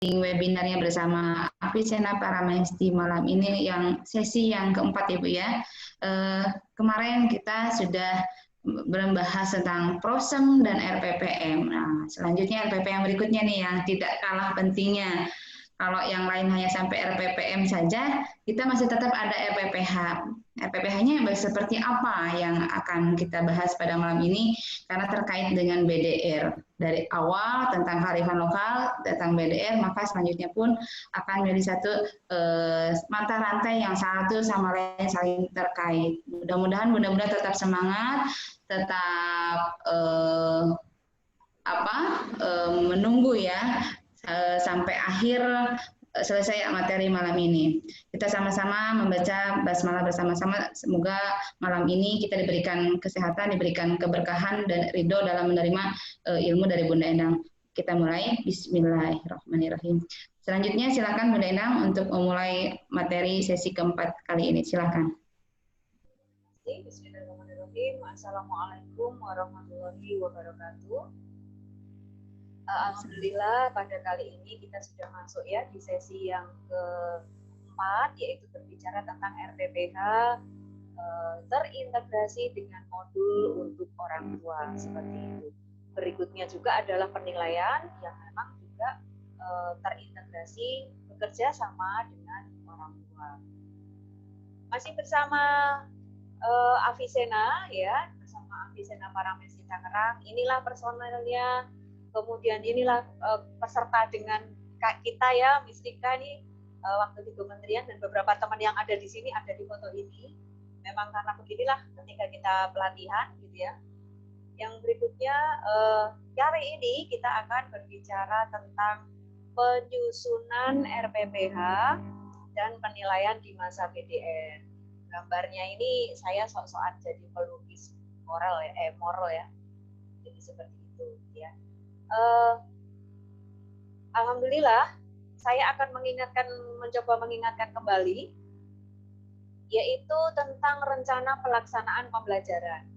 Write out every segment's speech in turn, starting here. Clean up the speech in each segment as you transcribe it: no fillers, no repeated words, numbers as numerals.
webinarnya bersama Avicenna Paramesti malam ini yang sesi yang keempat ya Bu ya. Kemarin kita sudah membahas tentang prosem dan RPPM. Nah, selanjutnya RPPM berikutnya nih yang tidak kalah pentingnya. Kalau yang lain hanya sampai RPPM saja, kita masih tetap ada RPPH. RPPH-nya seperti apa yang akan kita bahas pada malam ini karena terkait dengan BDR. Dari awal tentang kearifan lokal, tentang BDR, maka selanjutnya pun akan menjadi satu mata rantai yang satu sama lain saling terkait. Mudah-mudahan tetap semangat, tetap menunggu ya sampai akhir selesai materi malam ini. Kita sama-sama membaca basmalah bersama-sama. Semoga malam ini kita diberikan kesehatan, diberikan keberkahan dan ridho dalam menerima ilmu dari Bunda Endang. Kita mulai. Bismillahirrahmanirrahim. Selanjutnya silakan Bunda Endang untuk memulai materi sesi keempat kali ini. Silakan. Bismillahirrahmanirrahim. Assalamualaikum warahmatullahi wabarakatuh. Alhamdulillah pada kali ini kita sudah masuk ya di sesi yang keempat, yaitu berbicara tentang RPPH terintegrasi dengan modul untuk orang tua seperti itu. Berikutnya juga adalah penilaian yang memang juga terintegrasi bekerja sama dengan orang tua. Masih bersama Avicenna ya, bersama Avicenna Paramesti Tangerang. Inilah personelnya. Kemudian inilah peserta dengan kita ya, Miss Rika nih waktu di kementerian dan beberapa teman yang ada di sini ada di foto ini. Memang karena beginilah ketika kita pelatihan gitu ya. Yang berikutnya kali ini kita akan berbicara tentang penyusunan RPPH dan penilaian di masa BDR. Gambarnya ini saya sok-sokan jadi pelukis moral ya. Jadi seperti itu ya. Alhamdulillah saya akan mencoba mengingatkan kembali yaitu tentang rencana pelaksanaan pembelajaran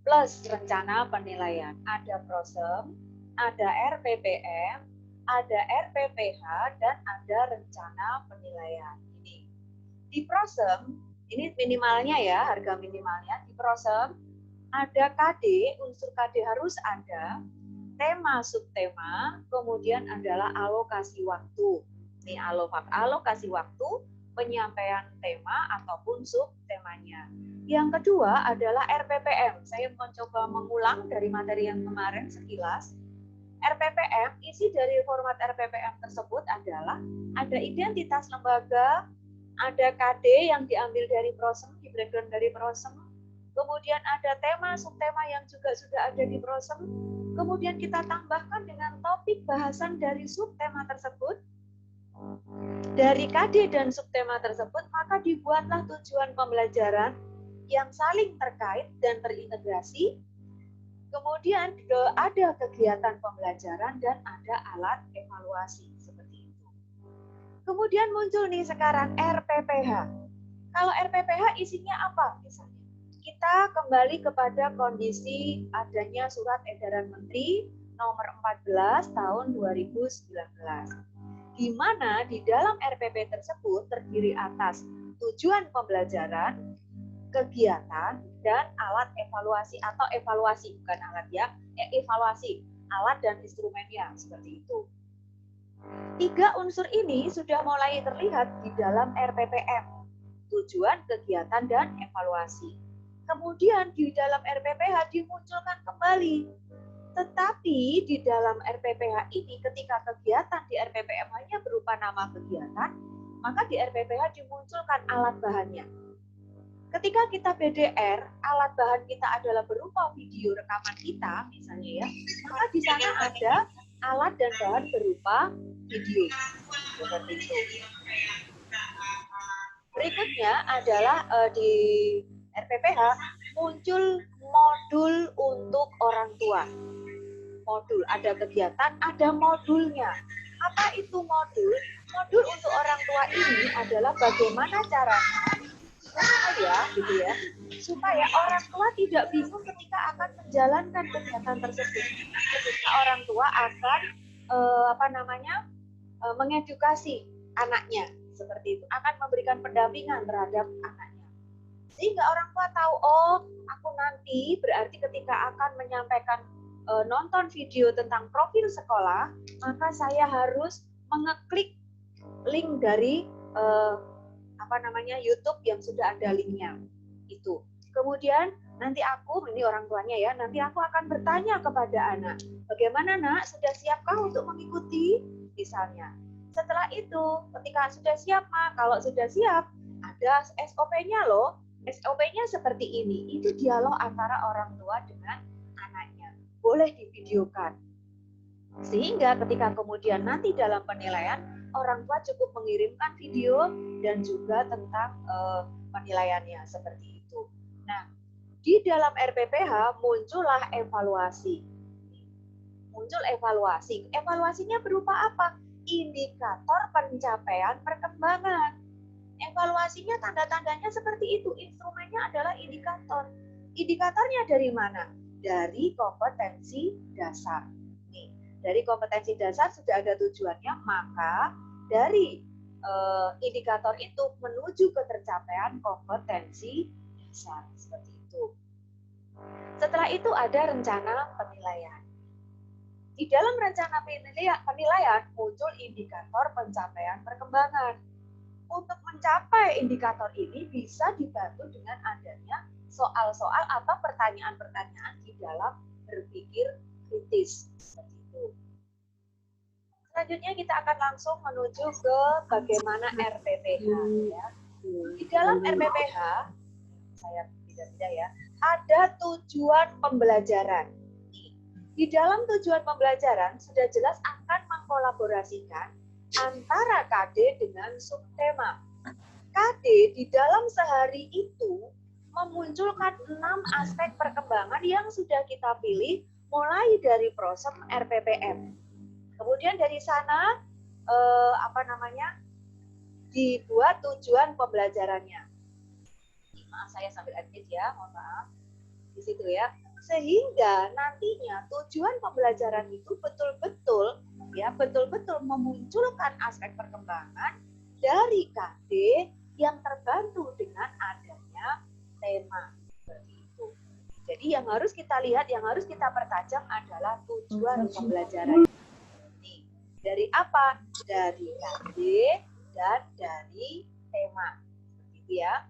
plus rencana penilaian. Ada prosem, ada RPPM, ada RPPH dan ada rencana penilaian. Ini di prosem ini minimalnya ya, harga minimalnya di prosem ada KD, unsur KD harus ada, tema subtema, kemudian adalah alokasi waktu. Ini alokasi waktu, penyampaian tema ataupun subtemanya. Yang kedua adalah RPPM. Saya mencoba mengulang dari materi yang kemarin sekilas. RPPM, isi dari format RPPM tersebut adalah ada identitas lembaga, ada KD yang diambil dari prosem, di breakdown dari prosem, kemudian ada tema, subtema yang juga sudah ada di prosem, kemudian kita tambahkan dengan topik bahasan dari subtema tersebut, dari KD dan subtema tersebut, maka dibuatlah tujuan pembelajaran yang saling terkait dan terintegrasi, kemudian ada kegiatan pembelajaran dan ada alat evaluasi, seperti itu. Kemudian muncul nih sekarang RPPH. Kalau RPPH isinya apa misalnya? Kita kembali kepada kondisi adanya Surat Edaran Menteri nomor 14 tahun 2019. Di mana di dalam RPP tersebut terdiri atas tujuan pembelajaran, kegiatan, dan alat evaluasi atau evaluasi, bukan alat ya, evaluasi, alat dan instrumennya, seperti itu. 3 unsur ini sudah mulai terlihat di dalam RPPM, tujuan, kegiatan, dan evaluasi. Kemudian di dalam RPPH dimunculkan kembali. Tetapi di dalam RPPH ini ketika kegiatan di RPPM hanya berupa nama kegiatan, maka di RPPH dimunculkan alat bahannya. Ketika kita BDR, alat bahan kita adalah berupa video rekaman kita, misalnya ya, maka di sana ada alat dan bahan berupa video. Seperti itu. Berikutnya adalah di RPPH muncul modul untuk orang tua. Modul, ada kegiatan, ada modulnya. Apa itu modul? Modul untuk orang tua ini adalah bagaimana caranya supaya orang tua tidak bingung ketika akan menjalankan kegiatan tersebut. Ketika orang tua akan mengedukasi anaknya seperti itu, akan memberikan pendampingan terhadap anaknya. Sehingga orang tua tahu, oh aku nanti berarti ketika akan menyampaikan nonton video tentang profil sekolah, maka saya harus mengeklik link dari YouTube yang sudah ada linknya itu. Kemudian nanti aku, ini orang tuanya ya, nanti aku akan bertanya kepada anak, bagaimana nak, sudah siapkah untuk mengikuti misalnya. Setelah itu, ketika sudah siap Mak, kalau sudah siap, ada SOP-nya loh. SOP-nya seperti ini, itu dialog antara orang tua dengan anaknya. Boleh divideokan. Sehingga ketika kemudian nanti dalam penilaian, orang tua cukup mengirimkan video dan juga tentang penilaiannya seperti itu. Nah, di dalam RPPH muncullah evaluasi. Muncul evaluasi. Evaluasinya berupa apa? Indikator pencapaian perkembangan. Evaluasinya tanda-tandanya seperti itu. Instrumennya adalah indikator. Indikatornya dari mana? Dari kompetensi dasar. Nih, dari kompetensi dasar sudah ada tujuannya, maka dari indikator itu menuju ke tercapaian kompetensi dasar seperti itu. Setelah itu ada rencana penilaian. Di dalam rencana penilaian muncul indikator pencapaian perkembangan. Untuk mencapai indikator ini bisa dibantu dengan adanya soal-soal atau pertanyaan-pertanyaan di dalam berpikir kritis. Seperti itu. Selanjutnya kita akan langsung menuju ke bagaimana RPPH. Ya. Di dalam RPPH, saya tidak ya, ada tujuan pembelajaran. Di dalam tujuan pembelajaran sudah jelas akan mengkolaborasikan antara KD dengan subtema. KD di dalam sehari itu memunculkan 6 aspek perkembangan yang sudah kita pilih mulai dari prosem RPPM. Kemudian dari sana dibuat tujuan pembelajarannya. Maaf saya sambil edit ya, mohon maaf. Di situ ya. Sehingga nantinya tujuan pembelajaran itu betul-betul memunculkan aspek perkembangan dari KD yang terbantu dengan adanya tema seperti itu. Jadi yang harus kita lihat, yang harus kita pertajam adalah tujuan pembelajaran. Nih, dari apa? Dari KD dan dari tema. Seperti itu ya.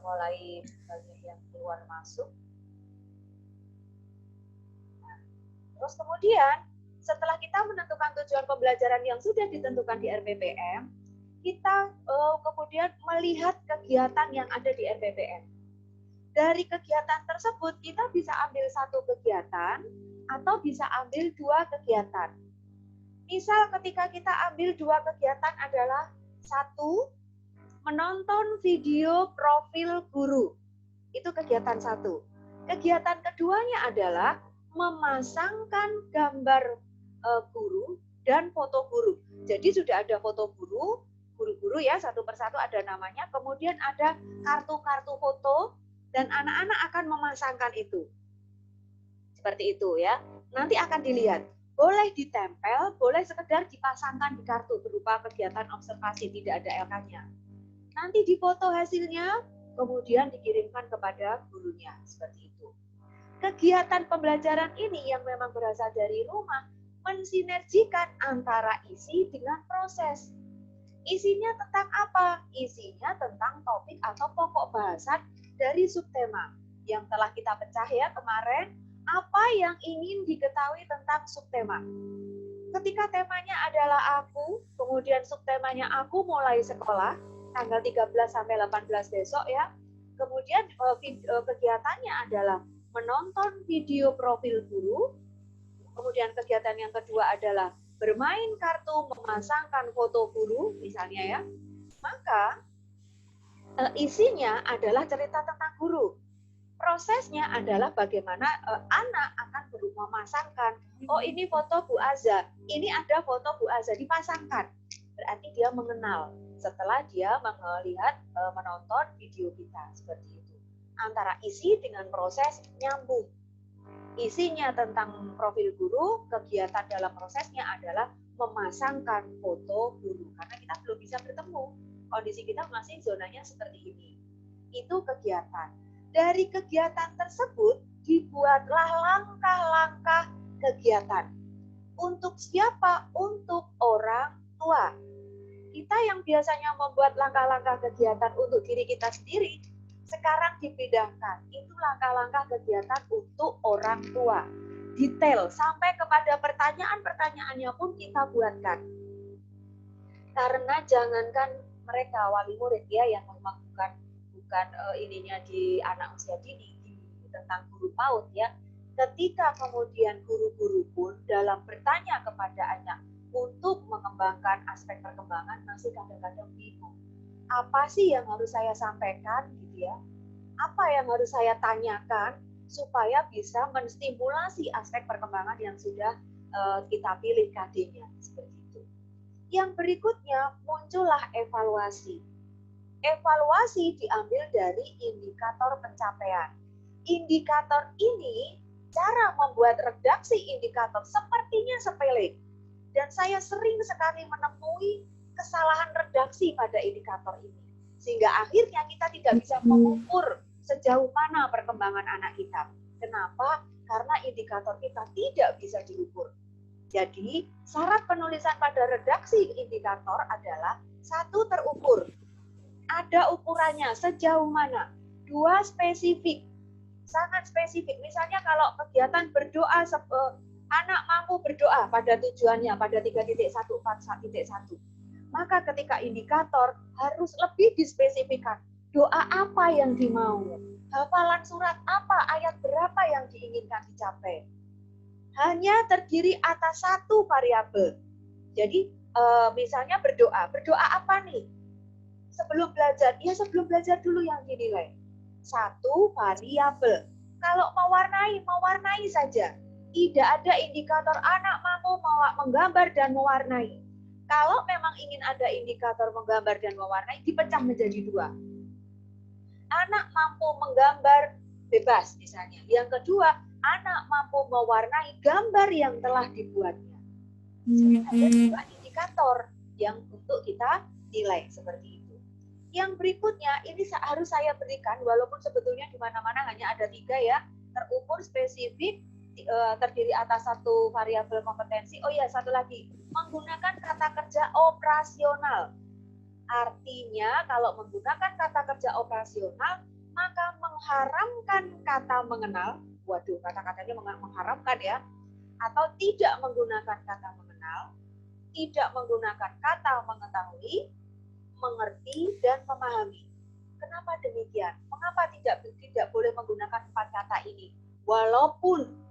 Mulai banyak yang keluar masuk. Nah, terus kemudian setelah kita menentukan tujuan pembelajaran yang sudah ditentukan di RPPM, kita kemudian melihat kegiatan yang ada di RPPM. Dari kegiatan tersebut kita bisa ambil satu kegiatan atau bisa ambil 2 kegiatan. Misal ketika kita ambil 2 kegiatan adalah 1, menonton video profil guru. Itu kegiatan 1. Kegiatan keduanya adalah memasangkan gambar guru dan foto guru. Jadi sudah ada foto guru-guru ya, satu persatu ada namanya. Kemudian ada kartu-kartu foto dan anak-anak akan memasangkan itu. Seperti itu ya. Nanti akan dilihat. Boleh ditempel, boleh sekedar dipasangkan di kartu berupa kegiatan observasi, tidak ada LK-nya. Nanti difoto hasilnya, kemudian dikirimkan kepada gurunya, seperti itu. Kegiatan pembelajaran ini yang memang berasal dari rumah, mensinergikan antara isi dengan proses. Isinya tentang apa? Isinya tentang topik atau pokok bahasan dari subtema. Yang telah kita pecah ya kemarin, apa yang ingin diketahui tentang subtema. Ketika temanya adalah aku, kemudian subtemanya aku mulai sekolah, tanggal 13 sampai 18 besok ya. Kemudian kegiatannya adalah menonton video profil guru. Kemudian kegiatan yang kedua adalah bermain kartu, memasangkan foto guru misalnya ya. Maka isinya adalah cerita tentang guru. Prosesnya adalah bagaimana anak akan memasangkan, oh ini foto Bu Aza, ini ada foto Bu Aza, dipasangkan. Berarti dia mengenal setelah dia melihat menonton video kita seperti itu. Antara isi dengan proses nyambung. Isinya tentang profil guru, kegiatan dalam prosesnya adalah memasangkan foto guru. Karena kita belum bisa bertemu. Kondisi kita masih zonanya seperti ini. Itu kegiatan. Dari kegiatan tersebut dibuatlah langkah-langkah kegiatan. Untuk siapa? Untuk orang tua. Kita yang biasanya membuat langkah-langkah kegiatan untuk diri kita sendiri, sekarang dipindahkan. Itu langkah-langkah kegiatan untuk orang tua. Detail, sampai kepada pertanyaan-pertanyaannya pun kita buatkan. Karena jangankan mereka wali murid ya, yang memang bukan ininya di anak usia dini, tentang guru PAUD ya. Ketika kemudian guru-guru pun dalam bertanya kepada anak untuk mengembangkan aspek perkembangan masih kadang-kadang bingung. Apa sih yang harus saya sampaikan gitu ya? Apa yang harus saya tanyakan supaya bisa menstimulasi aspek perkembangan yang sudah kita pilih KD-nya seperti itu. Yang berikutnya muncullah evaluasi. Evaluasi diambil dari indikator pencapaian. Indikator ini, cara membuat redaksi indikator sepertinya sepele. Dan saya sering sekali menemui kesalahan redaksi pada indikator ini. Sehingga akhirnya kita tidak bisa mengukur sejauh mana perkembangan anak kita. Kenapa? Karena indikator kita tidak bisa diukur. Jadi, syarat penulisan pada redaksi indikator adalah 1, terukur. Ada ukurannya, sejauh mana? 2, spesifik. Sangat spesifik. Misalnya kalau kegiatan berdoa, anak mampu berdoa pada tujuannya, pada 3.141.1. Maka ketika indikator harus lebih dispesifikkan. Doa apa yang dimau? Hafalan surat apa? Ayat berapa yang diinginkan dicapai? Hanya terdiri atas 1 variabel. Jadi misalnya berdoa. Berdoa apa nih? Sebelum belajar, ya sebelum belajar dulu yang dinilai. 1 variabel. Kalau mewarnai saja. Tidak ada indikator anak mampu menggambar dan mewarnai. Kalau memang ingin ada indikator menggambar dan mewarnai, dipecah menjadi 2. Anak mampu menggambar bebas misalnya. Yang kedua, anak mampu mewarnai gambar yang telah dibuatnya. Jadi ada 2 indikator yang untuk kita nilai seperti itu. Yang berikutnya, ini harus saya berikan, walaupun sebetulnya di mana-mana hanya ada 3 ya, terukur, spesifik, terdiri atas 1 variabel kompetensi. Oh ya, 1 lagi, menggunakan kata kerja operasional. Artinya, kalau menggunakan kata kerja operasional, maka mengharamkan kata mengenal. Waduh, kata-katanya mengharamkan ya. Atau tidak menggunakan kata mengenal, tidak menggunakan kata mengetahui, mengerti, dan memahami. Kenapa demikian? Mengapa tidak boleh menggunakan 4 kata ini? Walaupun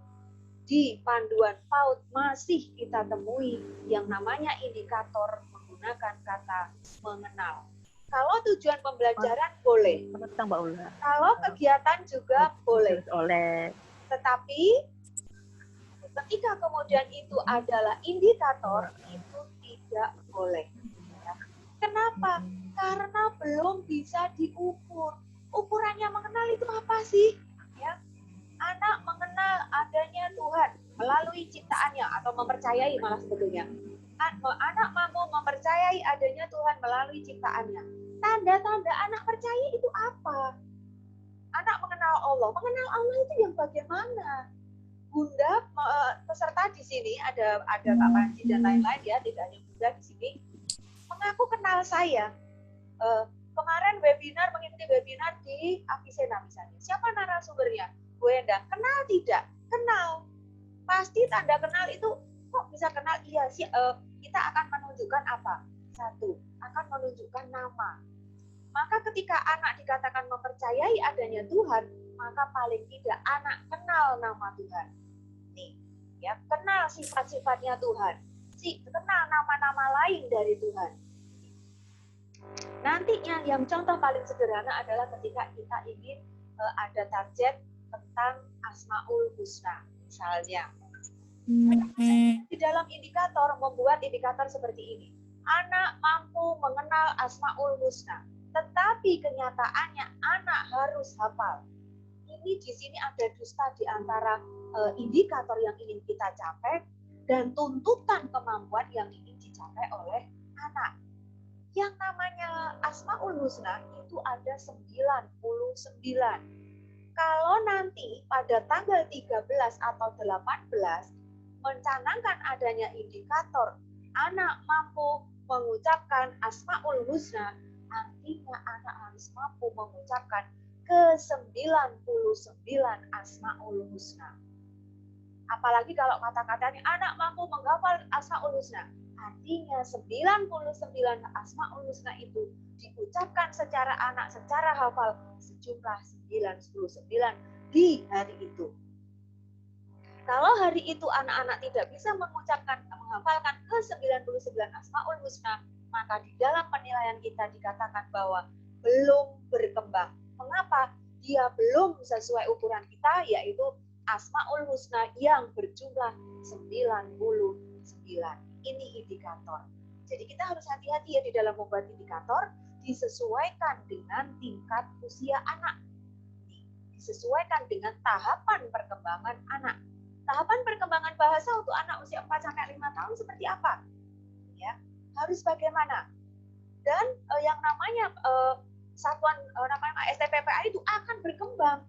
di panduan PAUD masih kita temui yang namanya indikator menggunakan kata mengenal. Kalau tujuan pembelajaran boleh. Kalau kegiatan juga boleh. Tetapi ketika kemudian itu adalah indikator, itu tidak boleh. Kenapa? Karena belum bisa diukur. Ukurannya mengenal itu apa sih? Ya. Anak mengenal adanya Tuhan melalui ciptaannya atau mempercayai malah sebetulnya. Anak mampu mempercayai adanya Tuhan melalui ciptaannya. Tanda-tanda anak percaya itu apa? Anak mengenal Allah. Mengenal Allah itu yang bagaimana? Bunda, peserta di sini ada Kak Panji dan lain-lain ya, tidak hanya Bunda di sini. Mengaku kenal saya. Kemarin mengikuti webinar di Avicenna misalnya. Siapa narasumbernya? Bu Endang. Kenal tidak? Kenal. Pasti tanda kenal itu kok bisa kenal? Iya sih. Kita akan menunjukkan apa? 1, akan menunjukkan nama. Maka ketika anak dikatakan mempercayai adanya Tuhan, maka paling tidak anak kenal nama Tuhan. Nih, ya, kenal sifat-sifatnya Tuhan. Kenal nama-nama lain dari Tuhan. Nantinya yang contoh paling sederhana adalah ketika kita ingin ada target tentang Asmaul Husna misalnya. Di dalam indikator membuat indikator seperti ini. Anak mampu mengenal Asmaul Husna, tetapi kenyataannya anak harus hafal. Ini di sini ada dusta di antara indikator yang ingin kita capai, dan tuntutan kemampuan yang ingin dicapai oleh anak. Yang namanya Asmaul Husna itu ada 99. Kalau nanti pada tanggal 13 atau 18 mencanangkan adanya indikator anak mampu mengucapkan Asmaul Husna, artinya anak harus mampu mengucapkan ke-99 Asmaul Husna. Apalagi kalau kata-katanya anak mampu menghafal Asmaul Husna, artinya 99 Asmaul Husna itu diucapkan secara anak, secara hafal sejumlah 99 di hari itu. Kalau hari itu anak-anak tidak bisa menghafalkan ke-99 Asmaul Husna, maka di dalam penilaian kita dikatakan bahwa belum berkembang. Mengapa? Dia belum sesuai ukuran kita, yaitu Asmaul Husna yang berjumlah 99. Ini indikator. Jadi kita harus hati-hati ya di dalam membuat indikator, disesuaikan dengan tingkat usia anak. Disesuaikan dengan tahapan perkembangan anak. Tahapan perkembangan bahasa untuk anak usia 4-5 tahun seperti apa? Ya, harus bagaimana? Dan yang namanya satuan namanya STPPA itu akan berkembang.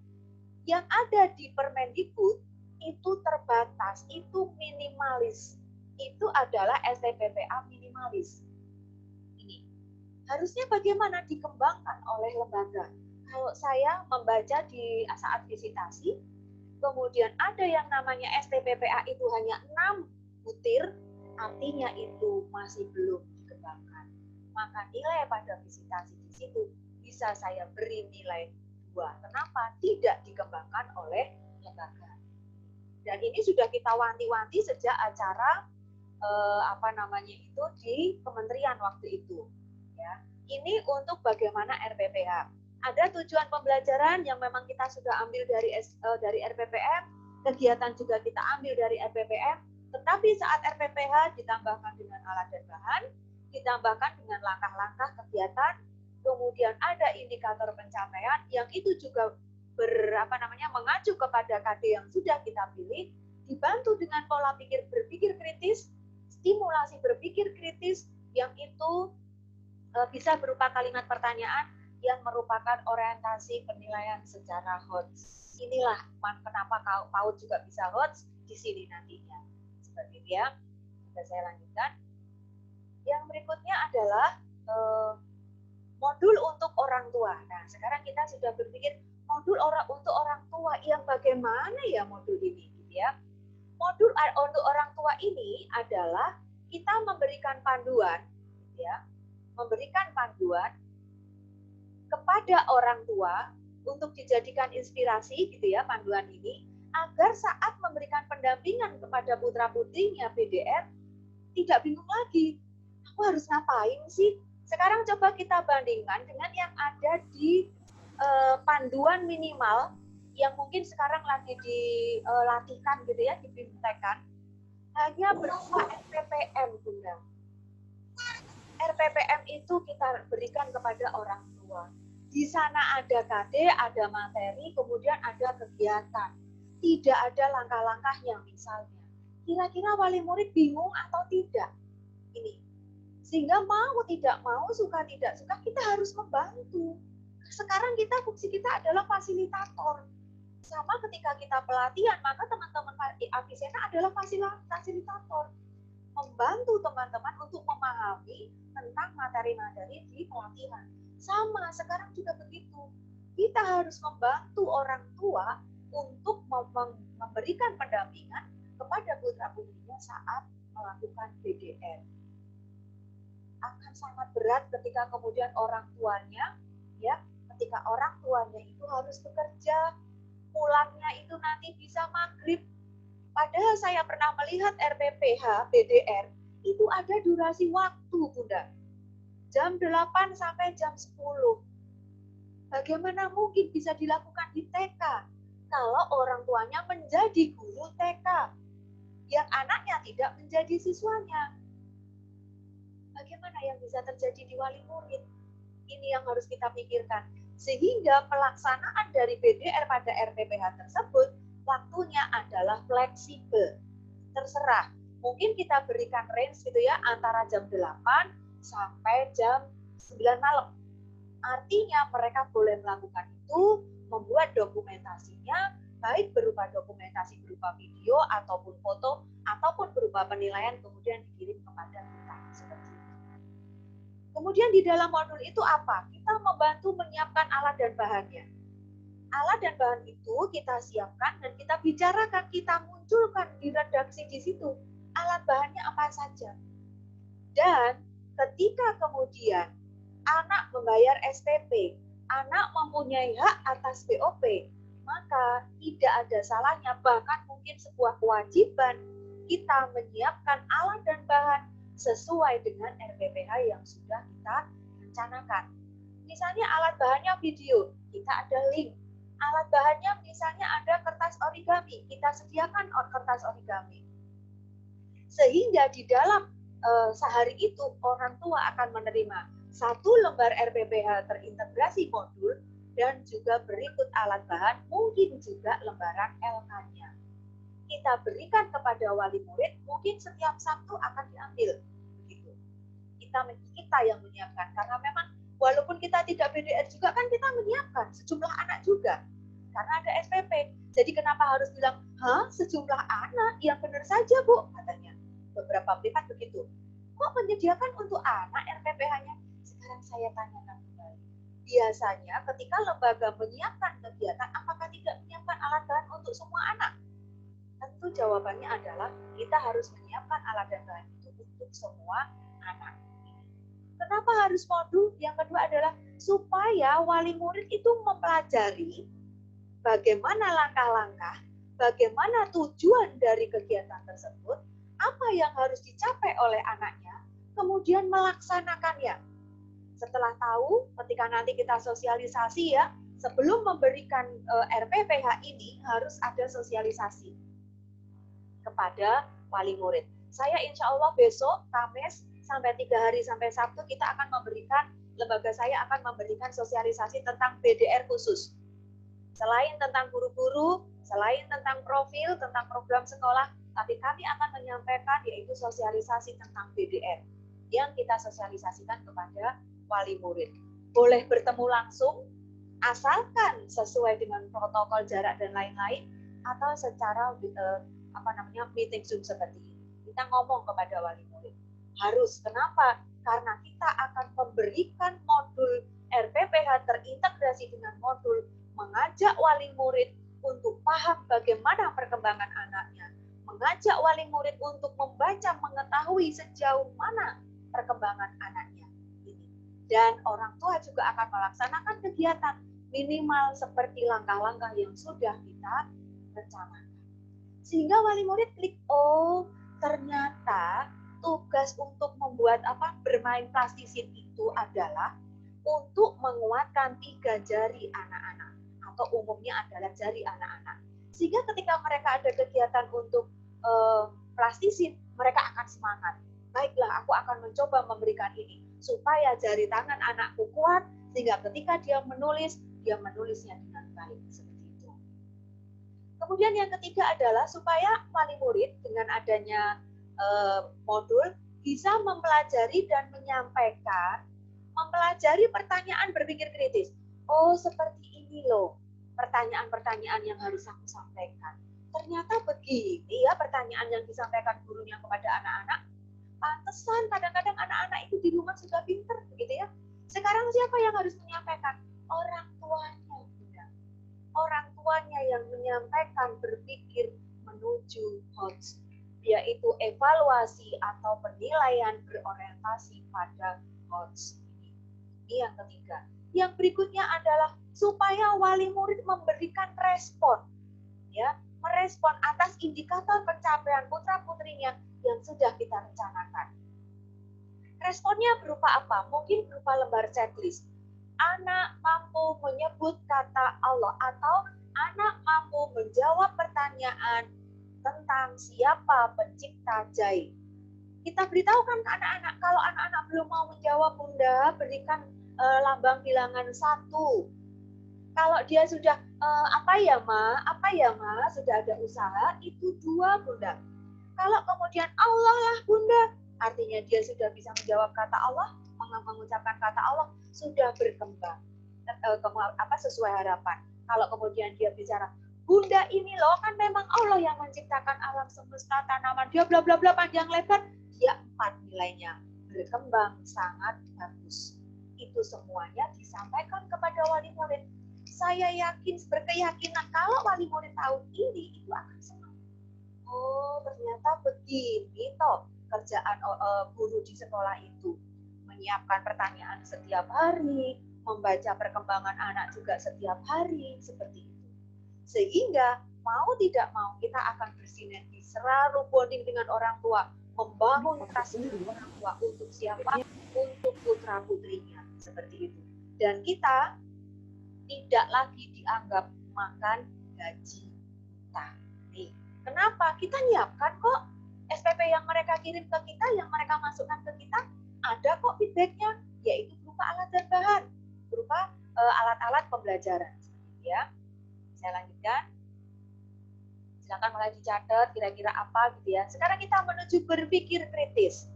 Yang ada di Permendikbud itu terbatas, itu minimalis. Itu adalah STPPA minimalis. Ini harusnya bagaimana dikembangkan oleh lembaga. Kalau saya membaca di saat visitasi, kemudian ada yang namanya STPPA itu hanya 6 butir, artinya itu masih belum dikembangkan. Maka nilai pada visitasi di situ bisa saya beri nilai 2. Kenapa? Tidak dikembangkan oleh lembaga. Dan ini sudah kita wanti-wanti sejak acara itu di kementerian waktu itu. Ya, ini untuk bagaimana RPPH. Ada tujuan pembelajaran yang memang kita sudah ambil dari RPPM, kegiatan juga kita ambil dari RPPM, tetapi saat RPPH ditambahkan dengan alat dan bahan, ditambahkan dengan langkah-langkah kegiatan, kemudian ada indikator pencapaian yang itu juga mengacu kepada KD yang sudah kita pilih, dibantu dengan pola berpikir kritis, stimulasi berpikir kritis yang itu bisa berupa kalimat pertanyaan yang merupakan orientasi penilaian secara HOTS. Inilah kenapa PAUD juga bisa HOTS di sini nantinya. Seperti itu ya. Bisa saya lanjutkan. Yang berikutnya adalah modul untuk orang tua. Nah, sekarang kita sudah berpikir modul untuk orang tua yang bagaimana ya modul ini, gitu ya. Modul untuk orang tua ini adalah kita memberikan panduan, gitu ya, memberikan panduan kepada orang tua untuk dijadikan inspirasi, gitu ya, panduan ini, agar saat memberikan pendampingan kepada putra-putrinya PDR tidak bingung lagi. Aku harus ngapain sih? Sekarang coba kita bandingkan dengan yang ada di panduan minimal yang mungkin sekarang lagi dilatihkan gitu ya, dibintekan, hanya berupa RPPM, Bunda. RPPM itu kita berikan kepada orang tua. Di sana ada KD, ada materi, kemudian ada kegiatan. Tidak ada langkah-langkahnya misalnya. Kira-kira wali murid bingung atau tidak? Ini. Sehingga mau tidak mau, suka tidak suka, kita harus membantu. Sekarang fungsi kita adalah fasilitator. Sama ketika kita pelatihan, maka teman-teman Avicenna adalah fasilitator. Membantu teman-teman untuk memahami tentang materi-materi di pelatihan. Sama, sekarang juga begitu. Kita harus membantu orang tua untuk memberikan pendampingan kepada putra-putrinya saat melakukan PDR. Akan sangat berat ketika kemudian orang tuanya, ya, ketika orang tuanya itu harus bekerja, pulangnya itu nanti bisa maghrib. Padahal saya pernah melihat RPPH, PDR, itu ada durasi waktu, Bunda. Jam 8 sampai jam 10. Bagaimana mungkin bisa dilakukan di TK kalau orang tuanya menjadi guru TK yang anaknya tidak menjadi siswanya? Bagaimana yang bisa terjadi di wali murid? Ini yang harus kita pikirkan. Sehingga pelaksanaan dari PDR pada RPPH tersebut waktunya adalah fleksibel. Terserah. Mungkin kita berikan range gitu ya, antara jam 8 sampai jam 9 malam. Artinya mereka boleh melakukan itu, membuat dokumentasinya, baik berupa dokumentasi berupa video ataupun foto, ataupun berupa penilaian kemudian dikirim kepada kita. Seperti itu. Kemudian di dalam modul itu apa? Kita membantu menyiapkan alat dan bahannya. Alat dan bahan itu kita siapkan dan kita bicarakan, kita munculkan di redaksi di situ. Alat bahannya apa saja. Dan ketika kemudian anak membayar SPP, anak mempunyai hak atas BOP, maka tidak ada salahnya, bahkan mungkin sebuah kewajiban kita menyiapkan alat dan bahan sesuai dengan RPPH yang sudah kita rencanakan. Misalnya alat bahannya video, kita ada link. Alat bahannya misalnya ada kertas origami, kita sediakan kertas origami. Sehingga di dalam sehari itu orang tua akan menerima 1 lembar RPPH terintegrasi modul dan juga berikut alat bahan, mungkin juga lembaran LK-nya. Kita berikan kepada wali murid, mungkin setiap Sabtu akan diambil. Begitu. Kita yang menyiapkan, karena memang walaupun kita tidak BDR juga kan kita menyiapkan sejumlah anak juga. Karena ada SPP. Jadi kenapa harus bilang, sejumlah anak? Yang benar saja, Bu, katanya. Beberapa privat begitu. Kok menyediakan untuk anak RPPH-nya? Sekarang saya tanyakan kembali. Biasanya ketika lembaga menyiapkan kegiatan, apakah tidak menyiapkan alat bahan untuk semua anak? Tentu jawabannya adalah kita harus menyiapkan alat dan bahan itu untuk semua anak. Kenapa harus modul? Yang kedua adalah supaya wali murid itu mempelajari bagaimana langkah-langkah, bagaimana tujuan dari kegiatan tersebut, apa yang harus dicapai oleh anaknya, kemudian melaksanakannya. Setelah tahu, ketika nanti kita sosialisasi ya, sebelum memberikan RPPH ini harus ada sosialisasi kepada wali murid. Saya insya Allah besok, Kamis, sampai 3 hari sampai Sabtu, kita akan memberikan, lembaga saya akan memberikan sosialisasi tentang BDR khusus. Selain tentang guru-guru, selain tentang profil, tentang program sekolah, tapi kami akan menyampaikan yaitu sosialisasi tentang BDR yang kita sosialisasikan kepada wali murid. Boleh bertemu langsung, asalkan sesuai dengan protokol jarak dan lain-lain, atau secara meeting Zoom seperti ini. Kita ngomong kepada wali murid. Harus, kenapa? Karena kita akan memberikan modul RPPH terintegrasi dengan modul mengajak wali murid untuk paham bagaimana perkembangan anaknya, mengajak wali murid untuk membaca, mengetahui sejauh mana perkembangan anaknya ini. Dan orang tua juga akan melaksanakan kegiatan minimal seperti langkah-langkah yang sudah kita rencanakan. Sehingga wali murid klik, oh ternyata tugas untuk membuat bermain plastisin itu adalah untuk menguatkan 3 jari anak-anak, atau umumnya adalah jari anak-anak. Sehingga ketika mereka ada kegiatan untuk plastisin, mereka akan semangat. Baiklah, aku akan mencoba memberikan ini supaya jari tangan anakku kuat, sehingga ketika dia menulisnya dengan baik. Seperti itu. Kemudian yang ketiga adalah supaya wali murid dengan adanya modul bisa mempelajari dan menyampaikan, mempelajari pertanyaan berpikir kritis. Oh, seperti ini loh pertanyaan-pertanyaan yang harus aku sampaikan. Ternyata begini ya pertanyaan yang disampaikan gurunya kepada anak-anak. Pantesan kadang-kadang anak-anak itu di rumah sudah pinter, begitu ya. Sekarang siapa yang harus menyampaikan? Orang tuanya. Orang tuanya yang menyampaikan, berpikir menuju HOTS, yaitu evaluasi atau penilaian berorientasi pada HOTS. Ini yang ketiga. Yang berikutnya adalah supaya wali murid memberikan respon, ya, merespon atas indikator pencapaian putra-putrinya yang sudah kita rencanakan. Responnya berupa apa? Mungkin berupa lembar checklist. Anak mampu menyebut kata Allah, atau anak mampu menjawab pertanyaan tentang siapa pencipta jahit. Kita beritahukan ke anak-anak, kalau anak-anak belum mau menjawab, Bunda, berikan lambang bilangan 1. Kalau dia sudah apa ya ma, sudah ada usaha, itu 2 Bunda. Kalau kemudian Allah lah Bunda, artinya dia sudah bisa menjawab kata Allah, mengucapkan kata Allah, sudah berkembang sesuai harapan. Kalau kemudian dia bicara, Bunda ini loh kan memang Allah yang menciptakan alam semesta, tanaman, dia bla bla bla panjang lebar, dia 4 nilainya, berkembang sangat bagus. Itu semuanya disampaikan kepada wali murid. Saya yakin, berkeyakinan kalau wali murid tahu ini, itu akan senang. Oh, ternyata begini toh kerjaan guru di sekolah itu. Menyiapkan pertanyaan setiap hari, membaca perkembangan anak juga setiap hari, seperti itu. Sehingga mau tidak mau kita akan bersinergi, selalu bonding dengan orang tua, membangun trust dengan orang tua untuk siapa? Untuk putra putrinya, seperti itu. Dan kita tidak lagi dianggap makan gaji kita. Nih, kenapa? Kita nyiapkan kok SPP yang mereka kirim ke kita, yang mereka masukkan ke kita, ada kok feedbacknya, yaitu berupa alat dan bahan, berupa alat-alat pembelajaran. Ya, saya lanjutkan. Silakan mulai dicatat kira-kira apa gitu ya. Sekarang kita menuju berpikir kritis.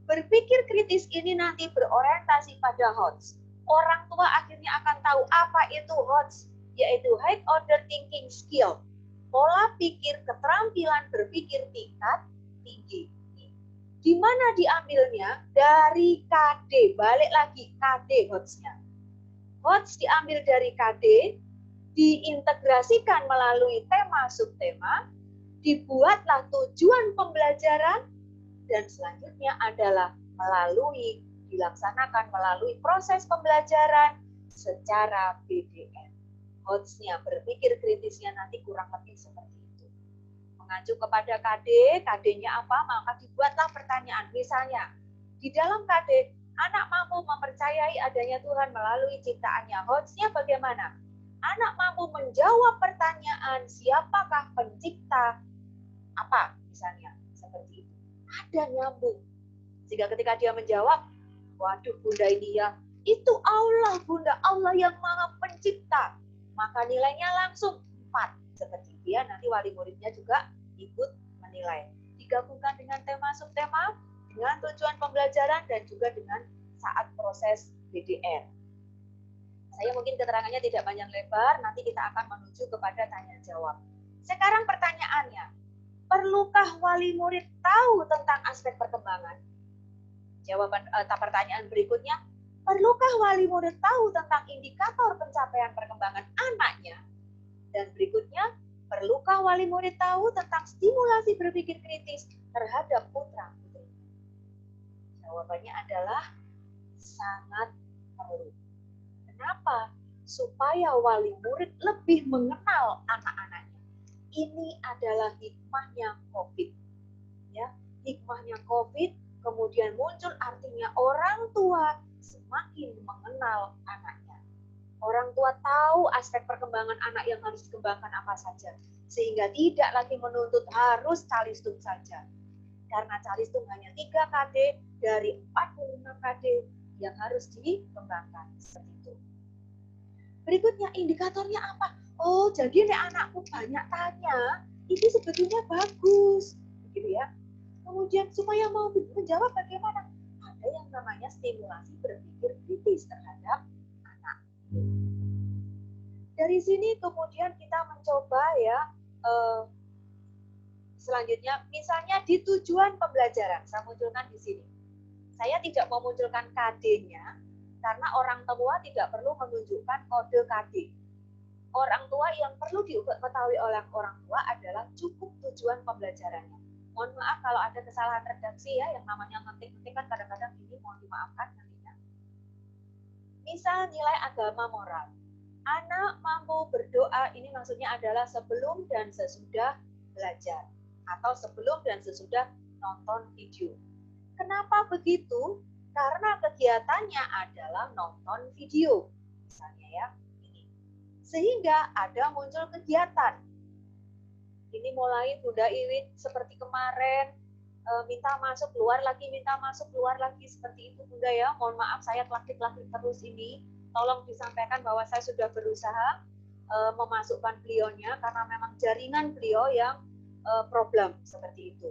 Berpikir kritis ini nanti berorientasi pada HOTS. Orang tua akhirnya akan tahu apa itu HOTS, yaitu High Order Thinking Skill. Pola pikir, keterampilan berpikir tingkat tinggi. Di mana diambilnya? Dari KD. Balik lagi, KD HOTS-nya. HOTS diambil dari KD, diintegrasikan melalui tema subtema, dibuatlah tujuan pembelajaran, dan selanjutnya adalah dilaksanakan melalui proses pembelajaran secara BDN. HOTS-nya, berpikir kritisnya nanti kurang lebih seperti itu. Mengacu kepada KD, KD-nya apa? Maka dibuatlah pertanyaan. Misalnya, di dalam KD, anak mampu mempercayai adanya Tuhan melalui ciptaannya. HOTS-nya bagaimana? Anak mampu menjawab pertanyaan, siapakah pencipta apa? Misalnya, seperti itu. Ada nyambung. Sehingga ketika dia menjawab, waduh Bunda ini ya, itu Allah Bunda, Allah yang maha pencipta. Maka nilainya langsung 4. Seperti dia, nanti wali muridnya juga ikut menilai. Digabungkan dengan tema subtema, dengan tujuan pembelajaran, dan juga dengan saat proses BDR. Saya mungkin keterangannya tidak panjang lebar, nanti kita akan menuju kepada tanya jawab. Sekarang pertanyaannya, perlukah wali murid tahu tentang aspek perkembangan? Jawaban pertanyaan berikutnya, perlukah wali murid tahu tentang indikator pencapaian perkembangan anaknya? Dan berikutnya, perlukah wali murid tahu tentang stimulasi berpikir kritis terhadap putra-putri? Jawabannya adalah sangat perlu. Kenapa? Supaya wali murid lebih mengenal anak-anaknya. Ini adalah hikmahnya COVID. Ya, hikmahnya COVID, kemudian muncul artinya orang tua semakin mengenal anaknya. Orang tua tahu aspek perkembangan anak yang harus dikembangkan apa saja. Sehingga tidak lagi menuntut harus calistung saja. Karena calistung hanya 3 KD dari 45 KD yang harus dikembangkan. Seperti itu. Berikutnya indikatornya apa? Oh, jadi anakku banyak tanya, itu sebetulnya bagus. Begitu ya. Kemudian supaya mau menjawab bagaimana? Ada yang namanya stimulasi berpikir kritis terhadap anak. Dari sini kemudian kita mencoba ya, selanjutnya misalnya di tujuan pembelajaran, saya munculkan di sini. Saya tidak mau munculkan KD-nya, karena orang tua tidak perlu menunjukkan kode KD. Orang tua yang perlu diketahui oleh orang tua adalah cukup tujuan pembelajarannya. Mohon maaf kalau ada kesalahan redaksi ya, yang namanya ngetik-ngetik kan kadang-kadang ini mohon dimaafkan nantinya. Misal nilai agama moral. Anak mampu berdoa, ini maksudnya adalah sebelum dan sesudah belajar. Atau sebelum dan sesudah nonton video. Kenapa begitu? Karena kegiatannya adalah nonton video. Misalnya ya, ini. Sehingga ada muncul kegiatan. Ini mulai Bunda Iwit seperti kemarin, minta masuk, keluar lagi, minta masuk, keluar lagi, seperti itu Bunda ya. Mohon maaf saya klakik-klakik terus ini. tolong disampaikan bahwa saya sudah berusaha memasukkan beliaunya karena memang jaringan beliau yang problem seperti itu.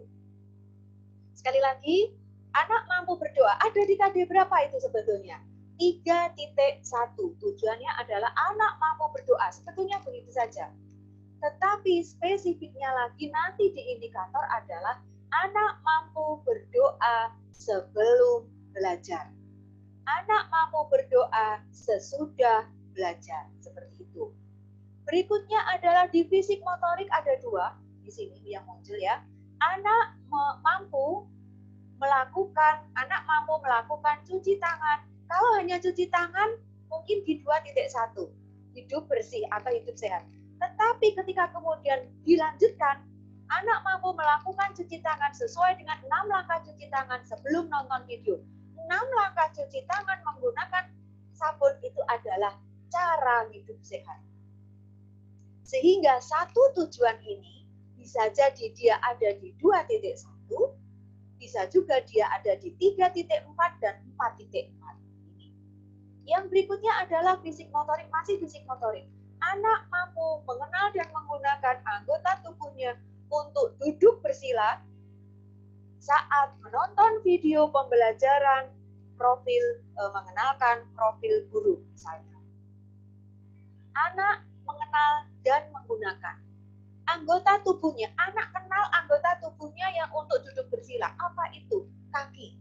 Sekali lagi, anak mampu berdoa ada di KD berapa itu sebetulnya? 3.1. Tujuannya adalah anak mampu berdoa. Sebetulnya begitu saja. Tetapi spesifiknya lagi nanti di indikator adalah anak mampu berdoa sebelum belajar. Anak mampu berdoa sesudah belajar. Seperti itu. Berikutnya adalah di fisik motorik ada 2 di sini yang muncul ya. Anak mampu melakukan cuci tangan. Kalau hanya cuci tangan mungkin di 2.1, hidup bersih atau hidup sehat. Tetapi ketika kemudian dilanjutkan, anak mampu melakukan cuci tangan sesuai dengan 6 langkah cuci tangan sebelum nonton video. 6 langkah cuci tangan menggunakan sabun itu adalah cara hidup sehat. Sehingga satu tujuan ini bisa jadi dia ada di 2.1, bisa juga dia ada di 3.4 dan 4.4. Yang berikutnya adalah fisik motorik, masih fisik motorik. Anak mampu mengenal dan menggunakan anggota tubuhnya untuk duduk bersila saat menonton video pembelajaran mengenalkan profil guru misalnya. Anak mengenal dan menggunakan anggota tubuhnya. Anak kenal anggota tubuhnya yang untuk duduk bersila. Apa itu? Kaki.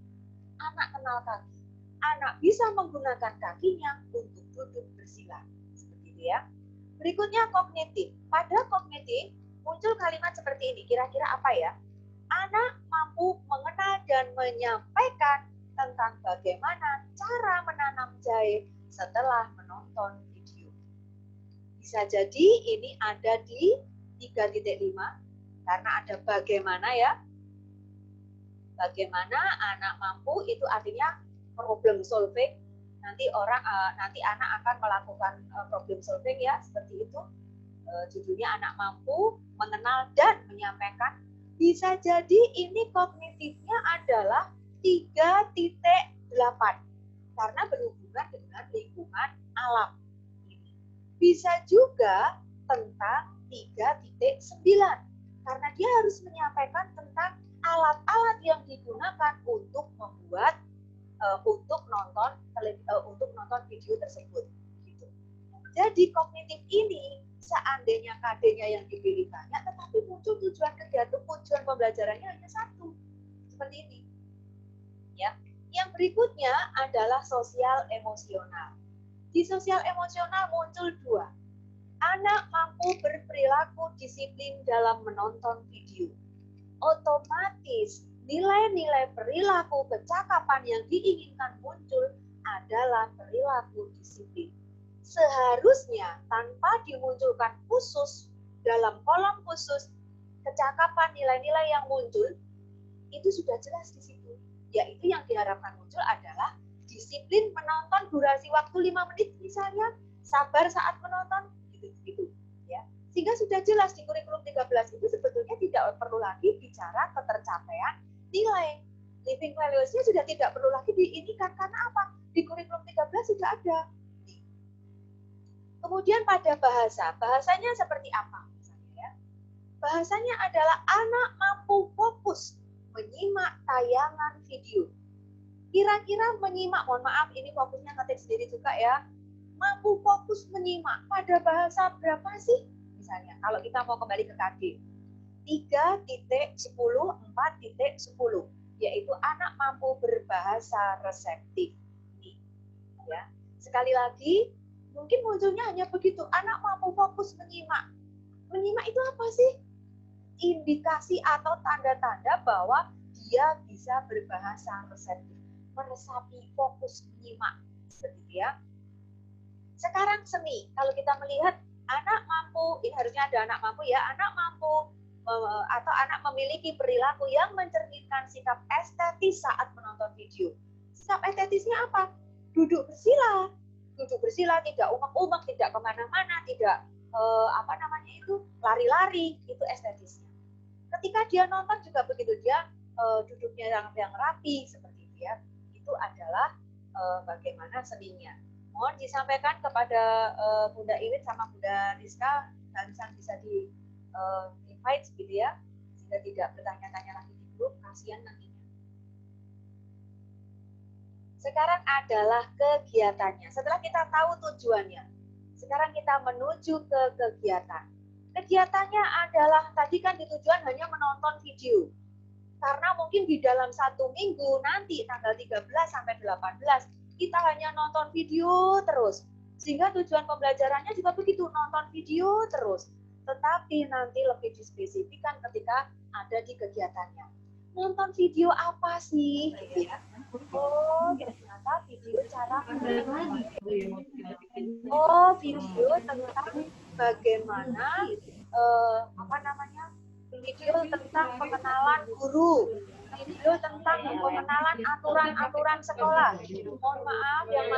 Anak kenal kaki. Anak bisa menggunakan kakinya untuk duduk bersila. Seperti itu ya. Berikutnya kognitif. Pada kognitif muncul kalimat seperti ini. Kira-kira apa ya? Anak mampu mengenal dan menyampaikan tentang bagaimana cara menanam jahe setelah menonton video. Bisa jadi ini ada di 3.5 karena ada bagaimana ya. Bagaimana anak mampu itu artinya problem solving. Nanti anak akan melakukan problem solving ya, seperti itu. Judulnya anak mampu mengenal dan menyampaikan. Bisa jadi ini kognitifnya adalah 3.8 karena berhubungan dengan lingkungan alam. Bisa juga tentang 3.9 karena dia harus menyampaikan tentang alat-alat yang digunakan untuk membuat untuk nonton video tersebut gitu. Jadi kognitif ini seandainya KD-nya yang dipilih banyak tetapi muncul tujuan kegiatan, tujuan pembelajarannya hanya satu. Seperti ini. Ya. Yang berikutnya adalah sosial emosional. Di sosial emosional muncul 2. Anak mampu berperilaku disiplin dalam menonton video. Otomatis nilai-nilai perilaku kecakapan yang diinginkan muncul adalah perilaku disiplin. Seharusnya tanpa dimunculkan khusus dalam kolom khusus kecakapan nilai-nilai yang muncul itu sudah jelas di situ. Yaitu yang diharapkan muncul adalah disiplin menonton durasi waktu 5 menit misalnya, sabar saat menonton gitu ya. Sehingga sudah jelas di kurikulum 13 itu sebetulnya tidak perlu lagi bicara ketercapaian nilai. Living values-nya sudah tidak perlu lagi diinikan karena apa? Di kurikulum 13 sudah ada. Kemudian pada bahasanya seperti apa misalnya ya? Bahasanya adalah anak mampu fokus menyimak tayangan video. Kira-kira menyimak, mohon maaf ini fokusnya ngetik sendiri juga ya. Mampu fokus menyimak pada bahasa berapa sih? Misalnya kalau kita mau kembali ke KD 3.10 4.10 yaitu anak mampu berbahasa reseptif. Ya. Sekali lagi mungkin munculnya hanya begitu, anak mampu fokus menyimak. Menyimak itu apa sih? Indikasi atau tanda-tanda bahwa dia bisa berbahasa reseptif, meresapi, fokus menyimak, seperti ya. Sekarang seni, kalau kita melihat anak mampu, ini harusnya ada anak mampu ya, anak mampu atau anak memiliki perilaku yang mencerminkan sikap estetis saat menonton video. Sikap estetisnya apa? Duduk bersila, tidak umek-umek, tidak kemana-mana, tidak lari-lari, itu estetisnya. Ketika dia nonton juga begitu, dia duduknya yang rapi seperti itu ya. Itu adalah bagaimana seninya. Mohon disampaikan kepada Bunda Iwit sama Bunda Rizka, Hansan bisa di invite gitu ya, sehingga tidak bertanya-tanya lagi di grup, kasihan nantinya. Sekarang adalah kegiatannya. Setelah kita tahu tujuannya, sekarang kita menuju ke kegiatan. Kegiatannya adalah, tadi kan di tujuan hanya menonton video. Karena mungkin di dalam 1 minggu nanti tanggal 13 sampai 18 kita hanya nonton video terus. Sehingga tujuan pembelajarannya juga begitu, nonton video terus. Tetapi nanti lebih dispesifikkan ketika ada di kegiatannya. Nonton video apa sih? Oh, ternyata video cara video tentang bagaimana video tentang pengenalan guru, video tentang pengenalan aturan-aturan sekolah. Mohon maaf yang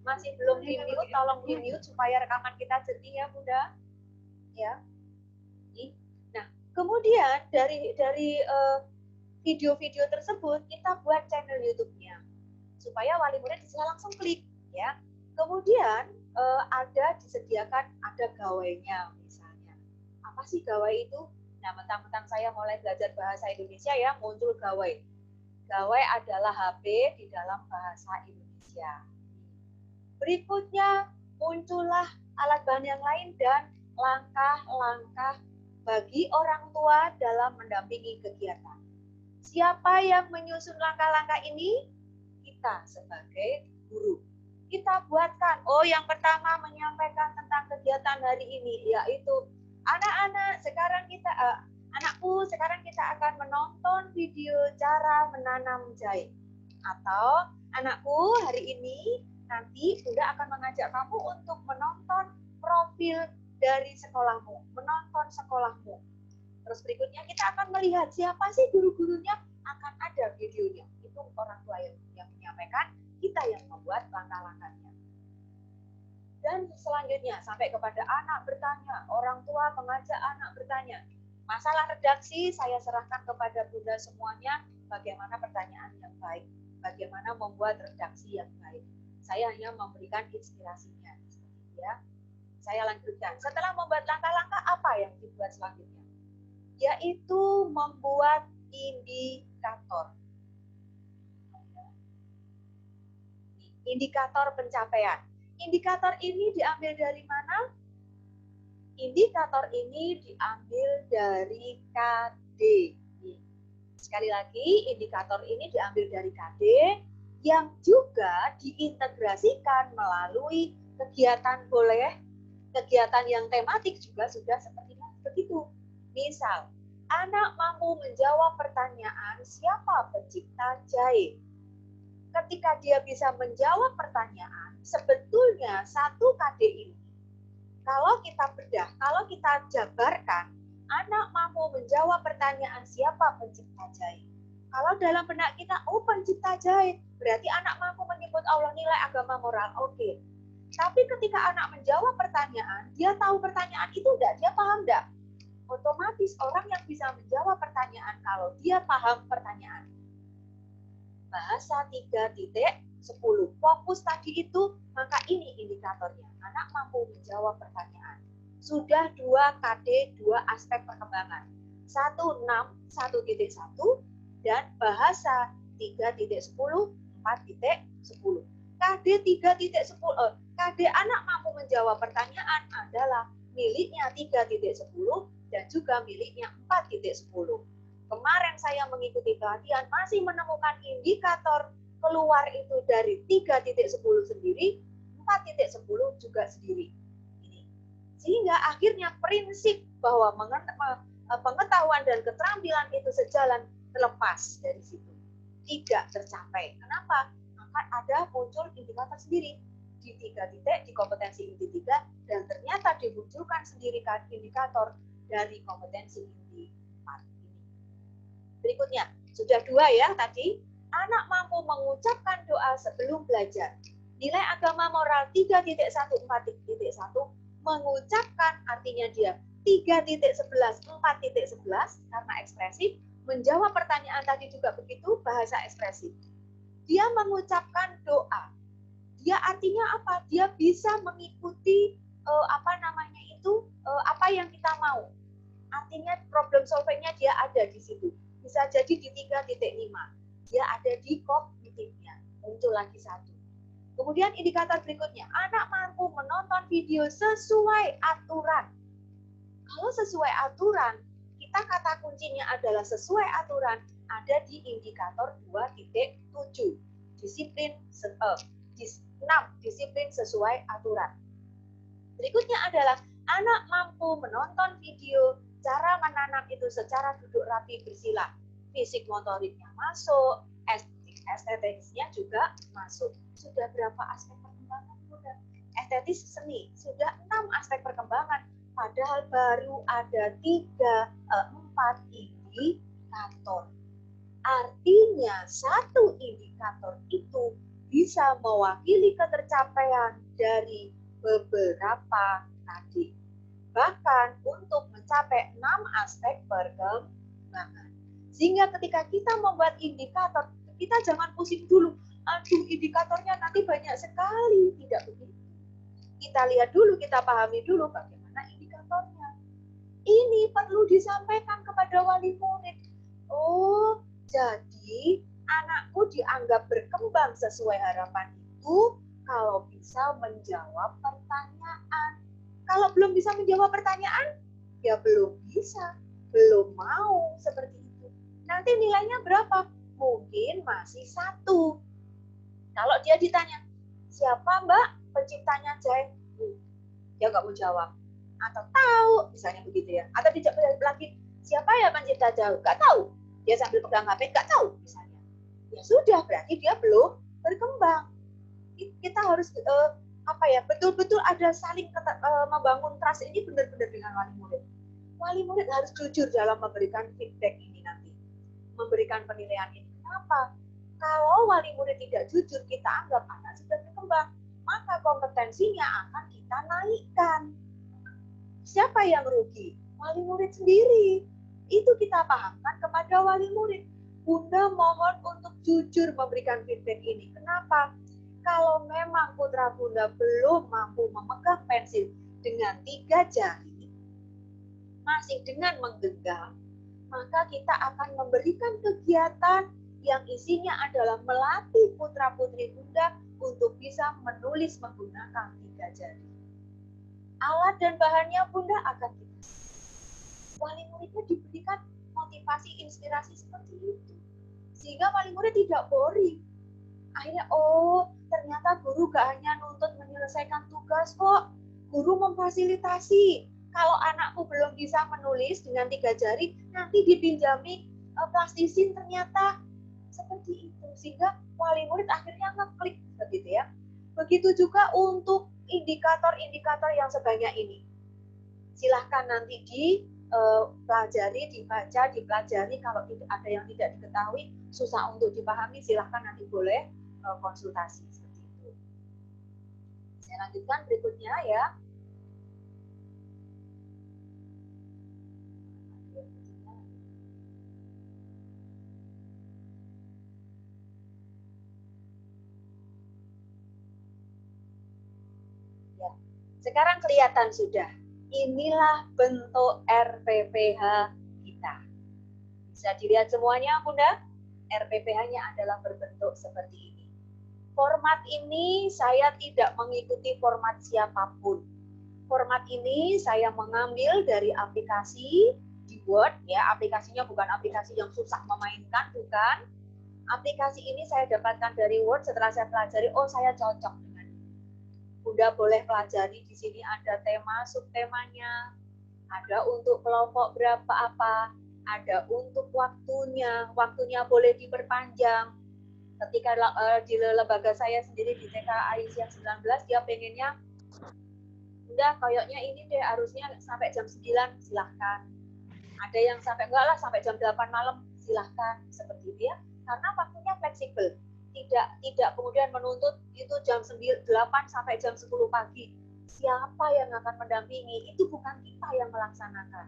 masih belum di-mute, tolong di-mute supaya rekaman kita jernih ya Bunda. Ya. Nah, kemudian dari video-video tersebut kita buat channel YouTube-nya supaya wali murid bisa langsung klik ya. Kemudian disediakan ada gawainya misalnya. Apa sih gawai itu? Nah, mentang-mentang saya mulai belajar bahasa Indonesia ya, muncul gawai. Gawai adalah HP di dalam bahasa Indonesia. Berikutnya muncullah alat bahan yang lain dan langkah-langkah bagi orang tua dalam mendampingi kegiatan. Siapa yang menyusun langkah-langkah ini? Kita sebagai guru. Kita buatkan, yang pertama menyampaikan tentang kegiatan hari ini, yaitu anak-anak, anakku, sekarang kita akan menonton video cara menanam jahe. Atau, anakku, hari ini nanti Bunda akan mengajak kamu untuk menonton profil dari sekolahmu, menonton sekolahmu. Terus berikutnya kita akan melihat siapa sih guru-gurunya, akan ada videonya. Itu orang tua yang menyampaikan, kita yang membuat langkah-langkahnya. Dan selanjutnya sampai kepada anak bertanya, orang tua mengajak anak bertanya. Masalah redaksi saya serahkan kepada Bunda semuanya, bagaimana pertanyaan yang baik, bagaimana membuat redaksi yang baik. Saya hanya memberikan inspirasinya, ya. Saya lanjutkan. Setelah membuat langkah-langkah, apa yang dibuat selanjutnya? Yaitu membuat indikator. Indikator pencapaian. Indikator ini diambil dari mana? Indikator ini diambil dari KD. Sekali lagi, indikator ini diambil dari KD yang juga diintegrasikan melalui kegiatan kegiatan yang tematik juga sudah seperti begitu. Misal, anak mampu menjawab pertanyaan siapa pencipta jahe. Ketika dia bisa menjawab pertanyaan, sebetulnya satu KD ini, kalau kita bedah, kalau kita jabarkan, anak mampu menjawab pertanyaan siapa pencipta jahe. Kalau dalam benak kita, pencipta jahe, berarti anak mampu menyebut Allah, nilai agama moral, oke. Tapi ketika anak menjawab pertanyaan, dia tahu pertanyaan itu enggak, dia paham enggak? Otomatis orang yang bisa menjawab pertanyaan kalau dia paham pertanyaan. Bahasa 3.10. Fokus tadi itu, maka ini indikatornya. Anak mampu menjawab pertanyaan. Sudah 2 KD, 2 aspek perkembangan. 1.6, 1.1, dan bahasa 3.10, 4.10. KD 3.10, KD anak mampu menjawab pertanyaan adalah miliknya 3.10 dan juga miliknya 4.10. Kemarin saya mengikuti pelatihan masih menemukan indikator keluar itu dari 3.10 sendiri, 4.10 juga sendiri. Sehingga akhirnya prinsip bahwa pengetahuan dan keterampilan itu sejalan terlepas dari situ. Tidak tercapai. Kenapa? Maka ada muncul indikator sendiri di 3 titik, di kompetensi inti 3, dan ternyata dimunculkan sendiri indikator dari kompetensi inti 4 ini. Berikutnya, sudah 2 ya tadi. Anak mampu mengucapkan doa sebelum belajar. Nilai agama moral 3.1, 4.1, mengucapkan artinya dia 3.11, 4.11 karena ekspresif, menjawab pertanyaan tadi juga begitu, bahasa ekspresif. Dia mengucapkan doa. Dia artinya apa? Dia bisa mengikuti apa yang kita mau. Artinya problem solvingnya dia ada di situ. Bisa jadi di 3.5. Dia ada di kognitifnya. Muncul lagi satu. Kemudian indikator berikutnya, anak mampu menonton video sesuai aturan. Kalau sesuai aturan, kita kata kuncinya adalah sesuai aturan, ada di indikator 2.7. Disiplin 6, disiplin sesuai aturan. Berikutnya adalah anak mampu menonton video cara menanam itu secara duduk rapi bersila. Fisik motoriknya masuk, estetisnya juga masuk. Sudah berapa aspek perkembangan? Sudah estetis seni, sudah 6 aspek perkembangan. Padahal baru ada 4 indikator. Artinya satu indikator itu bisa mewakili ketercapaian dari beberapa tadi. Bahkan untuk mencapai 6 aspek perkembangan. Sehingga ketika kita membuat indikator, kita jangan pusing dulu. Aduh, indikatornya nanti banyak sekali. Tidak begitu. Kita lihat dulu, kita pahami dulu bagaimana indikatornya. Ini perlu disampaikan kepada wali murid. Oh, jadi anakku dianggap berkembang sesuai harapan itu kalau bisa menjawab pertanyaan. Kalau belum bisa menjawab pertanyaan, ya belum bisa, belum mau seperti itu. Nanti nilainya berapa? Mungkin masih 1. Kalau dia ditanya, siapa Mbak penciptanya Jahe? Dia nggak mau jawab. Atau tahu, misalnya begitu ya. Atau tidak lagi, siapa ya pencipta Jahe? Nggak tahu. Dia sambil pegang HP, nggak tahu misalnya. Ya sudah, berarti dia belum berkembang. Kita harus betul-betul ada saling membangun trust ini benar-benar dengan wali murid. Wali murid harus jujur dalam memberikan feedback ini nanti, memberikan penilaian ini. Kenapa? Kalau wali murid tidak jujur, kita anggap anak sudah berkembang, maka kompetensinya akan kita naikkan. Siapa yang rugi? Wali murid sendiri. Itu kita pahamkan kepada wali murid. Bunda mohon untuk jujur memberikan feedback ini. Kenapa? Kalau memang putra Bunda belum mampu memegang pensil dengan 3 jari, masih dengan menggenggam, maka kita akan memberikan kegiatan yang isinya adalah melatih putra-putri Bunda untuk bisa menulis menggunakan 3 jari. Alat dan bahannya Bunda akan kita. Wali muridnya diberikan motivasi, inspirasi seperti itu. Sehingga wali murid tidak boring. Akhirnya, ternyata guru gak hanya nuntut menyelesaikan tugas kok. Guru memfasilitasi. Kalau anakku belum bisa menulis dengan 3 jari, nanti dipinjami plastisin ternyata. Seperti itu. Sehingga wali murid akhirnya ngeklik. Begitu ya. Begitu juga untuk indikator-indikator yang sebanyak ini. Silahkan nanti dipelajari, dibaca, dipelajari. Kalau ada yang tidak diketahui, susah untuk dipahami, silahkan nanti boleh konsultasi seperti itu. Saya lanjutkan berikutnya ya. Ya. Sekarang kelihatan sudah. Inilah bentuk RPPH kita. Bisa dilihat semuanya, Bunda? RPPH-nya adalah berbentuk seperti ini. Format ini saya tidak mengikuti format siapapun. Format ini saya mengambil dari aplikasi di Word, ya. Aplikasinya bukan aplikasi yang susah memainkan, bukan. Aplikasi ini saya dapatkan dari Word. Setelah saya pelajari, saya cocok dengan ini. Bunda boleh pelajari, di sini ada tema, subtemanya, ada untuk kelompok berapa apa, ada untuk waktunya boleh diperpanjang. Ketika di lembaga saya sendiri di TK Aisyah 19, dia pengennya, udah kayaknya ini deh harusnya sampai jam 9, silahkan. Ada yang sampai enggak lah, sampai jam 8 malam, silahkan. Seperti itu ya, karena waktunya fleksibel. Tidak kemudian menuntut itu jam 8 sampai jam 10 pagi. Siapa yang akan mendampingi? Itu bukan kita yang melaksanakan.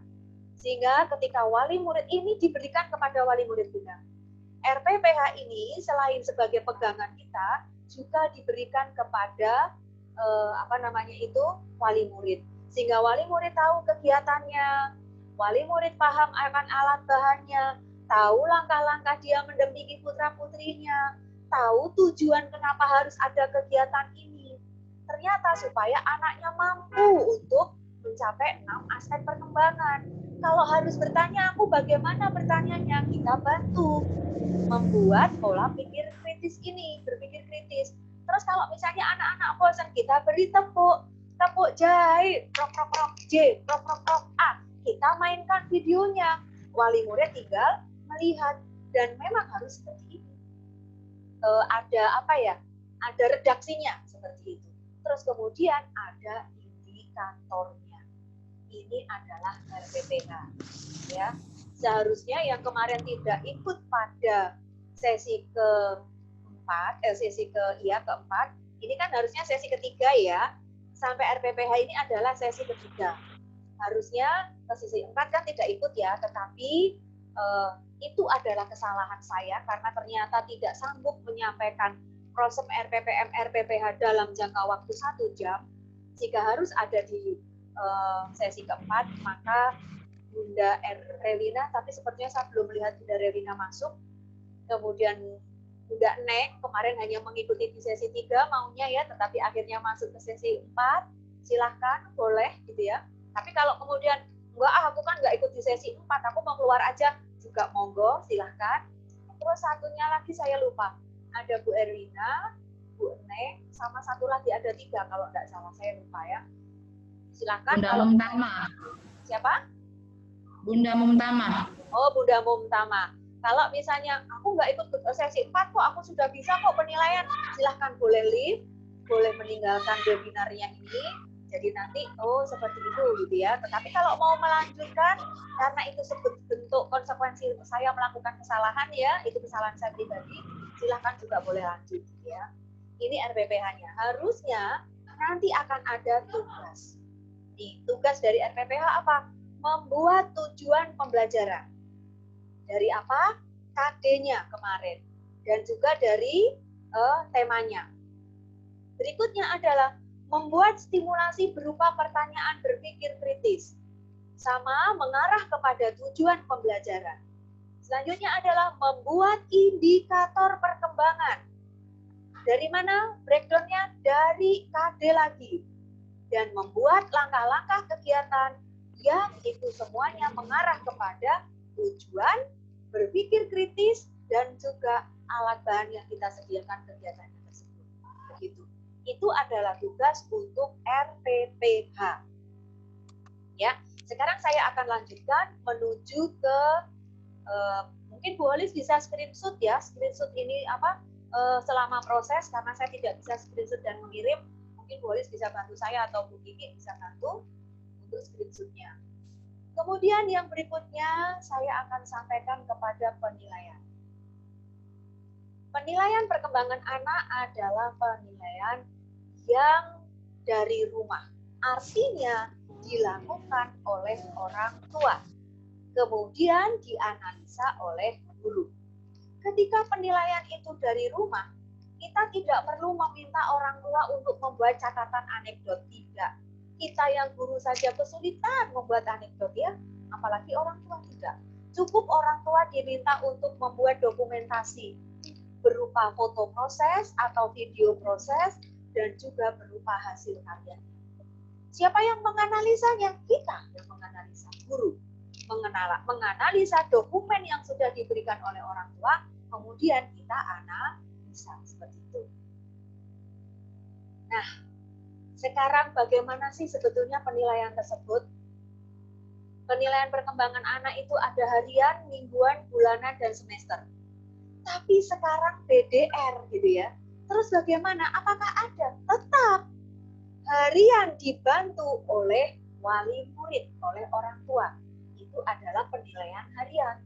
Sehingga ketika wali murid ini diberikan kepada wali murid Bunda. RPPH ini selain sebagai pegangan kita, juga diberikan kepada wali murid. Sehingga wali murid tahu kegiatannya, wali murid paham akan alat bahannya, tahu langkah-langkah dia mendampingi putra-putrinya, tahu tujuan kenapa harus ada kegiatan ini. Ternyata supaya anaknya mampu untuk mencapai 6 aspek perkembangan. Kalau harus bertanya, aku bagaimana bertanyanya? Kita bantu membuat pola pikir kritis ini, berpikir kritis. Terus kalau misalnya anak-anak bosan, kita beri tepuk jahit, rok rok rok J, rok rok rok A. Kita mainkan videonya. Wali murid tinggal melihat, dan memang harus seperti itu. Ada redaksinya seperti itu. Terus kemudian ada indikatornya. Ini adalah RPPH. Ya, seharusnya yang kemarin tidak ikut pada sesi keempat, ini kan harusnya sesi ketiga ya. Sampai RPPH ini adalah sesi ketiga. Harusnya ke sesi 4 kan tidak ikut ya, tetapi itu adalah kesalahan saya karena ternyata tidak sanggup menyampaikan proses RPPM RPPH dalam jangka waktu 1 jam. Jika harus ada di sesi keempat, maka Bunda Rewina, tapi sepertinya saya belum melihat Bunda Rewina masuk. Kemudian Bunda Neng kemarin hanya mengikuti di sesi 3 maunya ya, tetapi akhirnya masuk ke sesi 4. Silahkan, boleh gitu ya. Tapi kalau kemudian enggak, aku kan enggak ikut di sesi 4, aku mau keluar aja, juga monggo, silahkan. Terus satunya lagi saya lupa, ada Bu Erwina, Bu Neng, sama satu lagi ada 3 kalau enggak salah, saya lupa ya. Silahkan. Bunda Mumtama. Siapa? Bunda Mumtama. Oh, Bunda Mumtama. Kalau misalnya aku nggak ikut sesi 4 kok, aku sudah bisa kok penilaian, silahkan boleh leave, boleh meninggalkan webinarnya ini. Jadi nanti seperti itu gitu ya. Tetapi kalau mau melanjutkan karena itu bentuk konsekuensi saya melakukan kesalahan ya, itu kesalahan saya pribadi, silahkan juga boleh lanjut ya. Ini RPPH-nya. Harusnya nanti akan ada tugas. Nih, tugas dari RPPH apa? Membuat tujuan pembelajaran. Dari apa? KD-nya kemarin. Dan juga dari temanya. Berikutnya adalah membuat stimulasi berupa pertanyaan berpikir kritis. Sama mengarah kepada tujuan pembelajaran. Selanjutnya adalah membuat indikator perkembangan. Dari mana? Breakdown-nya dari KD lagi. Dan membuat langkah-langkah kegiatan yang itu semuanya mengarah kepada tujuan, berpikir kritis, dan juga alat bahan yang kita sediakan kegiatannya tersebut. Begitu. Itu adalah tugas untuk RPPH. Ya, sekarang saya akan lanjutkan menuju ke mungkin Bu Olis bisa screenshot ya, screenshot ini selama proses karena saya tidak bisa screenshot dan mengirim. Mungkin Bu Olis bisa bantu saya atau Bu Kiki bisa bantu untuk screenshotnya. Kemudian yang berikutnya saya akan sampaikan kepada penilaian. Penilaian perkembangan anak adalah penilaian yang dari rumah. Artinya dilakukan oleh orang tua. Kemudian dianalisa oleh guru. Ketika penilaian itu dari rumah, kita tidak perlu meminta orang tua untuk membuat catatan anekdot, tidak. Kita yang guru saja kesulitan membuat anekdot ya, apalagi orang tua tidak. Cukup orang tua diminta untuk membuat dokumentasi berupa foto proses atau video proses dan juga berupa hasil karya. Siapa yang menganalisanya? Kita yang menganalisa, guru. Menganalisa dokumen yang sudah diberikan oleh orang tua, kemudian kita analisa seperti itu. Nah, sekarang bagaimana sih sebetulnya penilaian tersebut? Penilaian perkembangan anak itu ada harian, mingguan, bulanan, dan semester. Tapi sekarang BDR gitu ya. Terus bagaimana? Apakah ada? Tetap harian dibantu oleh wali murid, oleh orang tua. Itu adalah penilaian harian.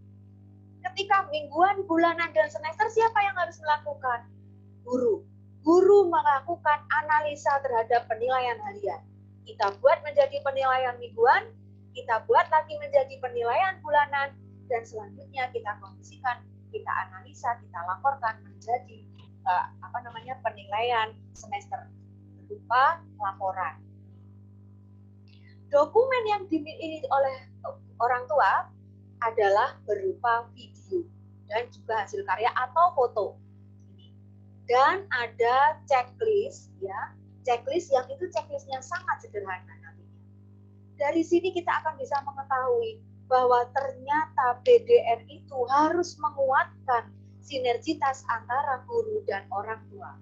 Ketika mingguan, bulanan, dan semester, siapa yang harus melakukan? Guru. Guru melakukan analisa terhadap penilaian harian. Kita buat menjadi penilaian mingguan, kita buat lagi menjadi penilaian bulanan, dan selanjutnya kita kondisikan, kita analisa, kita laporkan menjadi penilaian semester berupa laporan. Dokumen yang dimiliki oleh orang tua adalah berupa video dan juga hasil karya atau foto. Dan ada checklist, ya, checklist yang itu checklistnya sangat sederhana nantinya. Dari sini kita akan bisa mengetahui bahwa ternyata PDR itu harus menguatkan sinergitas antara guru dan orang tua.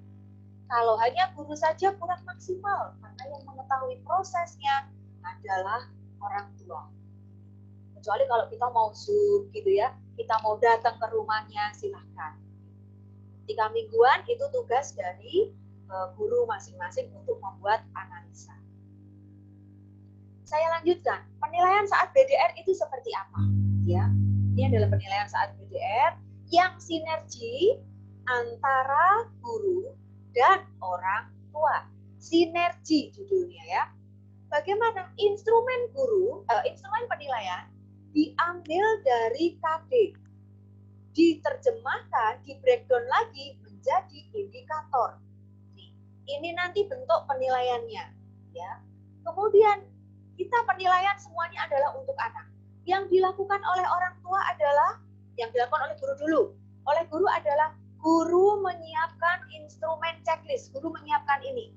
Kalau hanya guru saja kurang maksimal, karena yang mengetahui prosesnya adalah orang tua. Kecuali kalau kita mau Zoom gitu ya, kita mau datang ke rumahnya, silahkan. Ketika mingguan itu tugas dari guru masing-masing untuk membuat analisa. Saya lanjutkan, penilaian saat BDR itu seperti apa? Ya, ini adalah penilaian saat BDR yang sinergi antara guru dan orang tua. Sinergi judulnya ya. Bagaimana instrumen instrumen penilaian diambil dari KD, diterjemahkan, di breakdown lagi menjadi indikator. Ini nanti bentuk penilaiannya, ya. Kemudian kita penilaian semuanya adalah untuk anak. Yang dilakukan oleh orang tua adalah yang dilakukan oleh guru dulu. Oleh guru adalah guru menyiapkan instrumen checklist. Guru menyiapkan ini.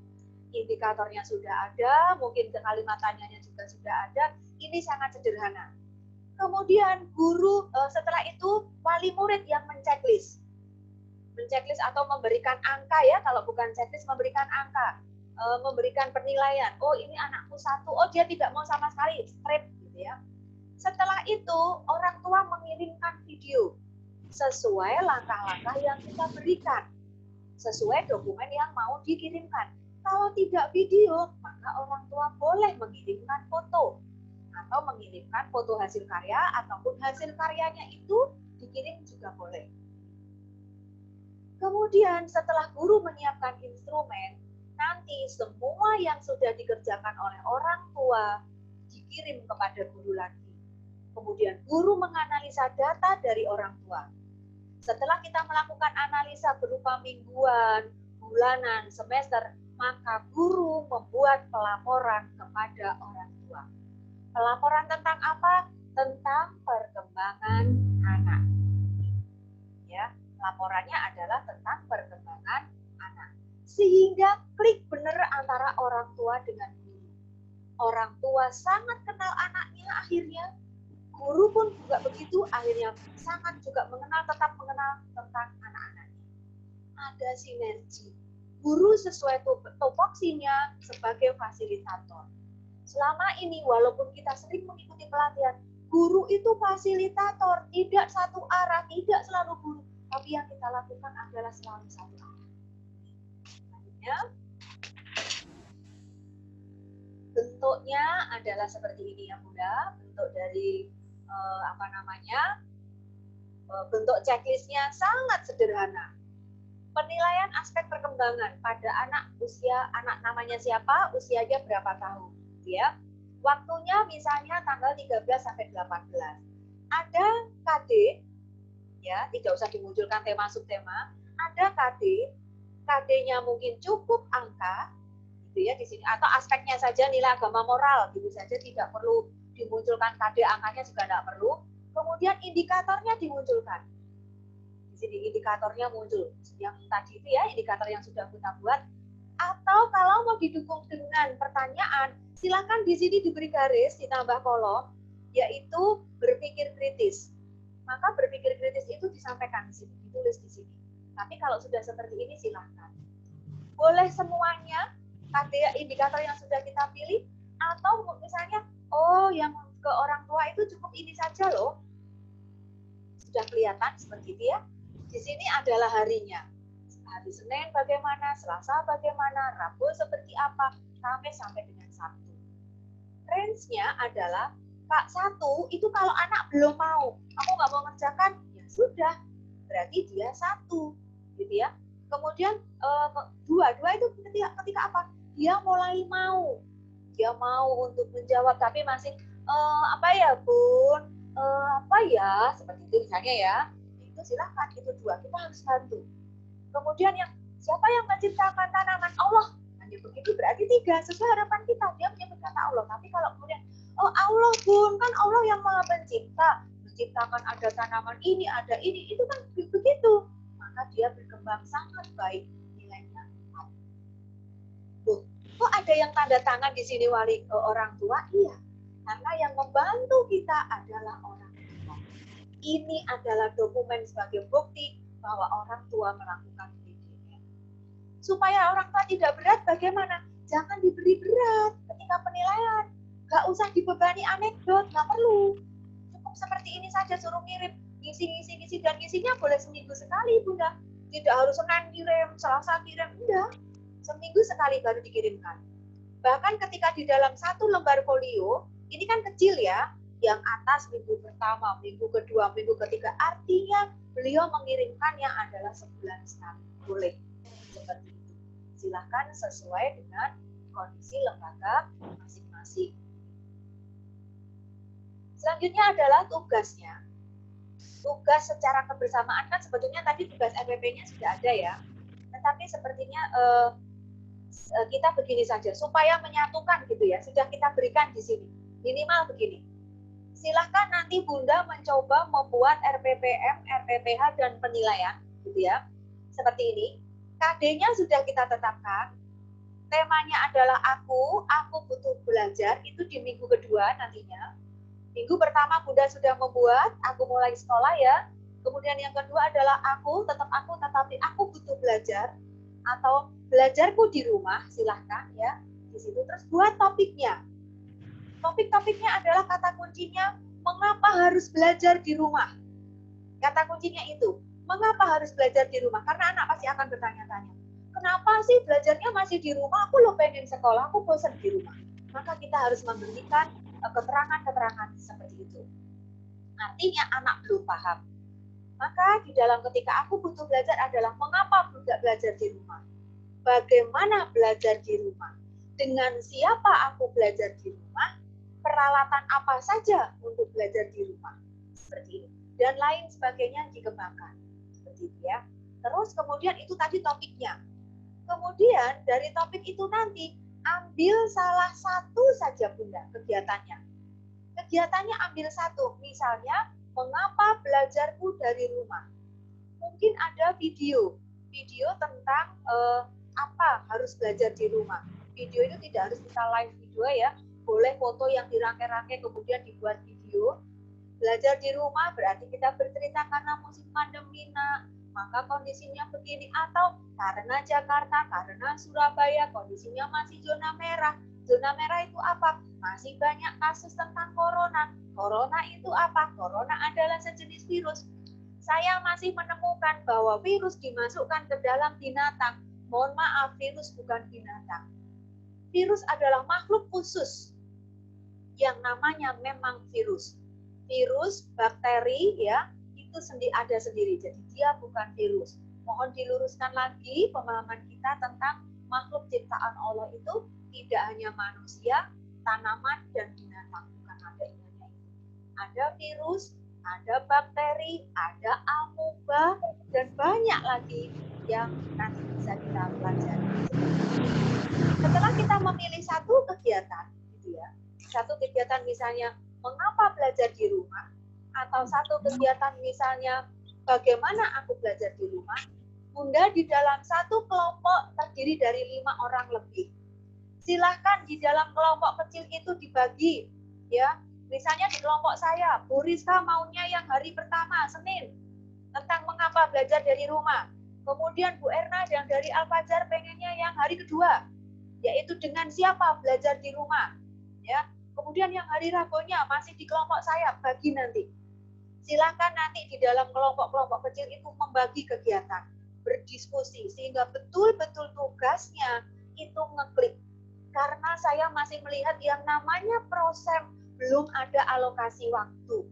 Indikatornya sudah ada, mungkin kalimat tanyanya juga sudah ada. Ini sangat sederhana. Kemudian guru setelah itu wali murid yang menceklis atau memberikan angka ya, kalau bukan checklist memberikan angka, memberikan penilaian. Oh ini anakku 1, oh dia tidak mau sama sekali, straight gitu ya. Setelah itu orang tua mengirimkan video sesuai langkah-langkah yang kita berikan, sesuai dokumen yang mau dikirimkan. Kalau tidak video, maka orang tua boleh mengirimkan foto atau mengirimkan foto hasil karya ataupun hasil karyanya itu dikirim juga boleh. Kemudian setelah guru menyiapkan instrumen, nanti semua yang sudah dikerjakan oleh orang tua dikirim kepada guru lagi. Kemudian guru menganalisa data dari orang tua. Setelah kita melakukan analisa berupa mingguan, bulanan, semester, maka guru membuat pelaporan kepada orang tua. Pelaporan tentang apa? Tentang perkembangan anak. Ya, laporannya adalah tentang perkembangan anak. Sehingga klik benar antara orang tua dengan guru. Orang tua sangat kenal anaknya akhirnya. Guru pun juga begitu, akhirnya sangat juga tetap mengenal tentang anak-anaknya. Ada sinergi. Guru sesuai topoksinya sebagai fasilitator. Selama ini walaupun kita sering mengikuti pelatihan, guru itu fasilitator, tidak satu arah, tidak selalu guru, tapi yang kita lakukan adalah selalu satu arah. Selanjutnya, bentuknya adalah seperti ini ya Bunda, bentuk dari bentuk checklistnya sangat sederhana. Penilaian aspek perkembangan pada anak namanya siapa, usianya berapa tahun, ya. Waktunya misalnya tanggal 13 sampai 18. Ada KD, ya, tidak usah dimunculkan tema subtema. Ada KD, KD-nya mungkin cukup angka, gitu ya di sini, atau aspeknya saja nilai agama moral, gitu saja, tidak perlu dimunculkan KD, angkanya juga tidak perlu. Kemudian indikatornya dimunculkan. Di sini indikatornya muncul. Yang tadi itu ya, indikator yang sudah kita buat. Atau kalau mau didukung dengan pertanyaan, silakan di sini diberi garis, ditambah kolom, yaitu berpikir kritis. Maka berpikir kritis itu disampaikan di sini, ditulis di sini. Tapi kalau sudah seperti ini silahkan. Boleh semuanya, KD indikator yang sudah kita pilih, atau misalnya, oh yang ke orang tua itu cukup ini saja loh. Sudah kelihatan seperti itu ya. Di sini adalah harinya. Hari Senin bagaimana, Selasa bagaimana, Rabu seperti apa, sampai dengan Sabtu. Range-nya adalah Kak 1 itu kalau anak belum mau, aku nggak mau ngerjakan, ya sudah, berarti dia 1, gitu ya. Kemudian 2 itu ketika apa? Dia mulai mau, dia mau untuk menjawab, tapi masih apa ya Bun, apa ya, seperti itu misalnya ya, itu silakan, itu 2, kita harus bantu. Kemudian yang siapa yang menciptakan tanaman? Allah. Hanya begitu berarti 3 sesuai harapan kita. Dia menyebut kata Allah. Tapi kalau kemudian oh Allah Bun, kan Allah yang Maha Pencipta, menciptakan ada tanaman ini, ada ini, itu kan begitu. Maka dia berkembang sangat baik nilainya. Tuh, kok ada yang tanda tangan di sini wali orang tua? Iya, karena yang membantu kita adalah orang tua. Ini adalah dokumen sebagai bukti bahwa orang tua melakukan pendidikan. Supaya orang tua tidak berat, bagaimana? Jangan diberi berat ketika penilaian. Gak usah dibebani anekdot, gak perlu. Cukup seperti ini saja, suruh ngirim, ngisi, dan ngisinya boleh seminggu sekali, Bunda. Tidak harus Senin kirim, Selasa kirim, enggak. Seminggu sekali baru dikirimkan. Bahkan ketika di dalam 1 lembar folio, ini kan kecil ya, yang atas minggu pertama, minggu kedua, minggu ketiga, artinya beliau mengirimkannya adalah sebulan sekali. Boleh seperti itu. Silahkan sesuai dengan kondisi lembaga masing-masing. Selanjutnya adalah tugasnya. Tugas secara kebersamaan kan sebetulnya tadi tugas MPP-nya sudah ada ya. Tetapi sepertinya kita begini saja supaya menyatukan gitu ya. Sudah kita berikan di sini. Minimal begini. Silahkan nanti Bunda mencoba membuat RPPM, RPPH dan penilaian gitu ya. Seperti ini. KD-nya sudah kita tetapkan. Temanya adalah aku butuh belajar, itu di minggu kedua nantinya. Minggu pertama Bunda sudah membuat, aku mulai sekolah ya. Kemudian yang kedua adalah tetapi aku butuh belajar atau belajarku di rumah, silahkan ya. Di situ terus buat topiknya. Topik-topiknya adalah kata kuncinya, mengapa harus belajar di rumah? Kata kuncinya itu, mengapa harus belajar di rumah? Karena anak pasti akan bertanya-tanya, kenapa sih belajarnya masih di rumah? Aku loh pengen sekolah, aku bosan di rumah. Maka kita harus memberikan keterangan-keterangan seperti itu. Artinya anak belum paham. Maka di dalam ketika aku butuh belajar adalah mengapa tidak belajar di rumah? Bagaimana belajar di rumah? Dengan siapa aku belajar di rumah? Peralatan apa saja untuk belajar di rumah? Seperti ini. Dan lain sebagainya dikembangkan. Seperti itu ya. Terus kemudian itu tadi topiknya. Kemudian dari topik itu nanti ambil salah satu saja Bunda kegiatannya. Kegiatannya ambil satu. Misalnya, mengapa belajarku dari rumah? Mungkin ada video tentang apa harus belajar di rumah. Video itu tidak harus kita live video ya. Boleh foto yang dirangkai-rangkai kemudian dibuat video. Belajar di rumah berarti kita bercerita karena musim pandemi, maka kondisinya begini, atau karena Jakarta, karena Surabaya kondisinya masih zona merah. Zona merah itu apa? Masih banyak kasus tentang corona. Corona itu apa? Corona adalah sejenis virus. Saya masih menemukan bahwa virus dimasukkan ke dalam binatang. Mohon maaf, virus bukan binatang. Virus adalah makhluk khusus yang namanya memang virus. Virus, bakteri ya, itu ada sendiri. Jadi dia bukan virus. Mohon diluruskan lagi pemahaman kita tentang makhluk ciptaan Allah itu tidak hanya manusia, tanaman, dan binatang. Bukan ada intinya itu. Ada virus, ada bakteri, ada amoeba, dan banyak lagi yang nanti bisa kita pelajari. Setelah kita memilih satu kegiatan, gitu ya, satu kegiatan misalnya mengapa belajar di rumah, atau satu kegiatan misalnya bagaimana aku belajar di rumah, Bunda di dalam satu kelompok terdiri dari 5 orang lebih. Silahkan di dalam kelompok kecil itu dibagi, ya. Misalnya di kelompok saya, Bu Rizka maunya yang hari pertama, Senin, tentang mengapa belajar dari rumah. Kemudian Bu Erna yang dari Al-Fajar pengennya yang hari kedua, yaitu dengan siapa belajar di rumah, ya. Kemudian yang hari Rabunya masih di kelompok saya, bagi nanti. Silakan nanti di dalam kelompok-kelompok kecil itu membagi kegiatan, berdiskusi, sehingga betul-betul tugasnya itu ngeklik. Karena saya masih melihat yang namanya proses belum ada alokasi waktu.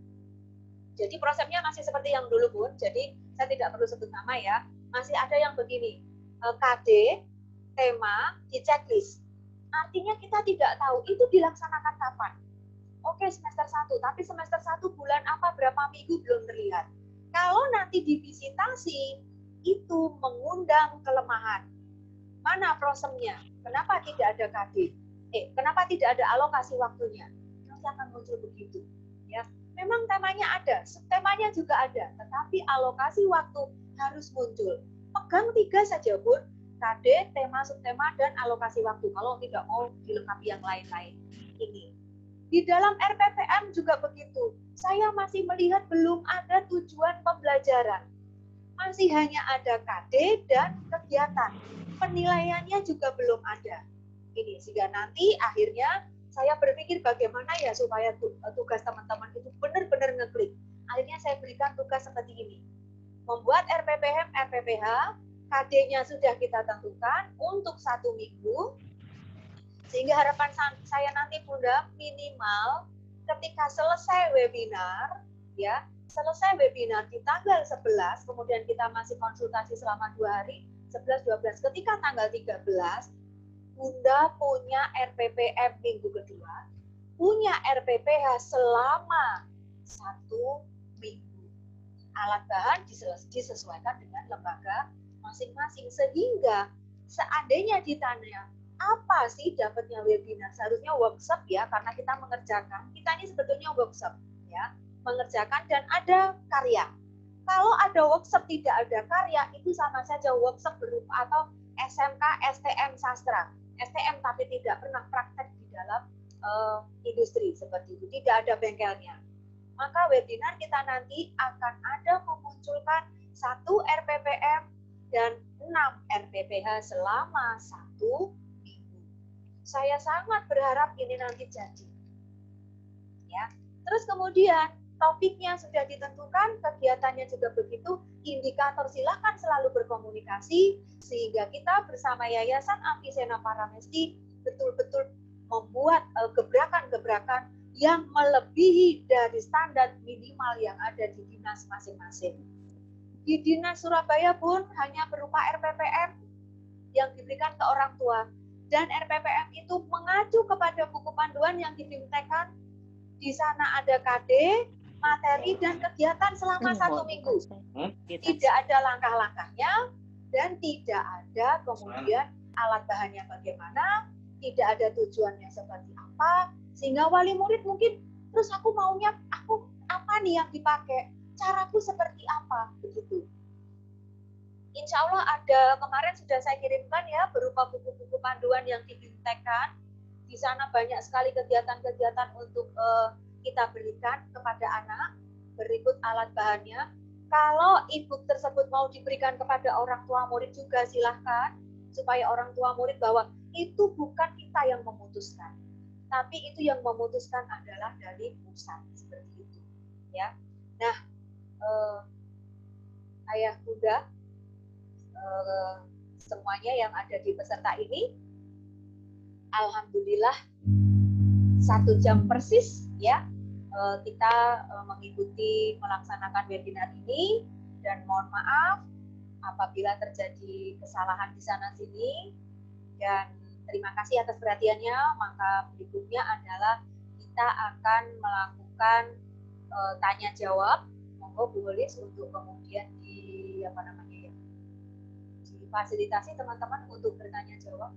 Jadi prosesnya masih seperti yang dulu Bun, jadi saya tidak perlu sebut nama ya. Masih ada yang begini, KD, tema, di checklist. Artinya kita tidak tahu itu dilaksanakan kapan. Oke, semester 1, tapi semester 1 bulan apa, berapa minggu belum terlihat. Kalau nanti divisitasi, itu mengundang kelemahan. Mana prosemnya? Kenapa tidak ada KD? Kenapa tidak ada alokasi waktunya? Nanti akan muncul begitu. Ya, memang temanya ada, subtemanya juga ada, tetapi alokasi waktu harus muncul. Pegang 3 saja, Bun. KD, tema, subtema, dan alokasi waktu. Kalau tidak mau dilengkapi yang lain-lain. Ini. Di dalam RPPM juga begitu. Saya masih melihat belum ada tujuan pembelajaran. Masih hanya ada KD dan kegiatan. Penilaiannya juga belum ada. Ini sehingga nanti akhirnya saya berpikir bagaimana ya supaya tugas teman-teman itu benar-benar ngeklik. Akhirnya saya berikan tugas seperti ini. Membuat RPPM, RPPH, KD-nya sudah kita tentukan untuk 1 minggu. Sehingga harapan saya nanti Bunda minimal ketika selesai webinar, ya, selesai webinar di tanggal 11, kemudian kita masih konsultasi selama 2 hari, 11, 12, ketika tanggal 13, Bunda punya RPPM minggu kedua, punya RPPH selama 1 minggu. Alat bahan disesuaikan dengan lembaga masing-masing. Sehingga seandainya ditanya, apa sih dapatnya webinar? Seharusnya workshop ya, karena kita mengerjakan. Kita ini sebetulnya workshop ya, mengerjakan dan ada karya. Kalau ada workshop tidak ada karya, itu sama saja workshop berupa atau SMK, STM sastra. STM tapi tidak pernah praktek di dalam industri seperti itu, tidak ada bengkelnya. Maka webinar kita nanti akan ada memunculkan 1 RPPM dan 6 RPPH selama 1 minggu. Saya sangat berharap ini nanti jadi. Ya. Terus kemudian topiknya sudah ditentukan, kegiatannya juga begitu, indikator silakan selalu berkomunikasi, sehingga kita bersama Yayasan Avicenna Paramesti betul-betul membuat gebrakan-gebrakan yang melebihi dari standar minimal yang ada di dinas masing-masing. Di dinas Surabaya pun hanya berupa RPPM yang diberikan ke orang tua, dan RPPM itu mengacu kepada buku panduan yang dibimtekkan. Di sana ada KD, materi dan kegiatan selama 1 minggu. Tidak ada langkah-langkahnya dan tidak ada kemudian alat bahannya bagaimana, tidak ada tujuannya seperti apa, sehingga wali murid mungkin terus aku maunya apa nih yang dipakai, caraku seperti apa, begitu. Insya Allah ada, kemarin sudah saya kirimkan ya berupa buku-buku panduan yang dibimtekkan. Di sana banyak sekali kegiatan-kegiatan untuk kita berikan kepada anak, berikut alat bahannya. Kalau e-book tersebut mau diberikan kepada orang tua murid juga silahkan, supaya orang tua murid bahwa itu bukan kita yang memutuskan, tapi itu yang memutuskan adalah dari pusat, seperti itu. Ya, nah, ayah bunda, semuanya yang ada di peserta ini, alhamdulillah 1 jam persis ya kita mengikuti melaksanakan webinar ini, dan mohon maaf apabila terjadi kesalahan di sana sini, dan terima kasih atas perhatiannya. Maka berikutnya adalah kita akan melakukan tanya jawab. Monggo Bu Holis untuk kemudian difasilitasi teman-teman untuk bertanya jawab.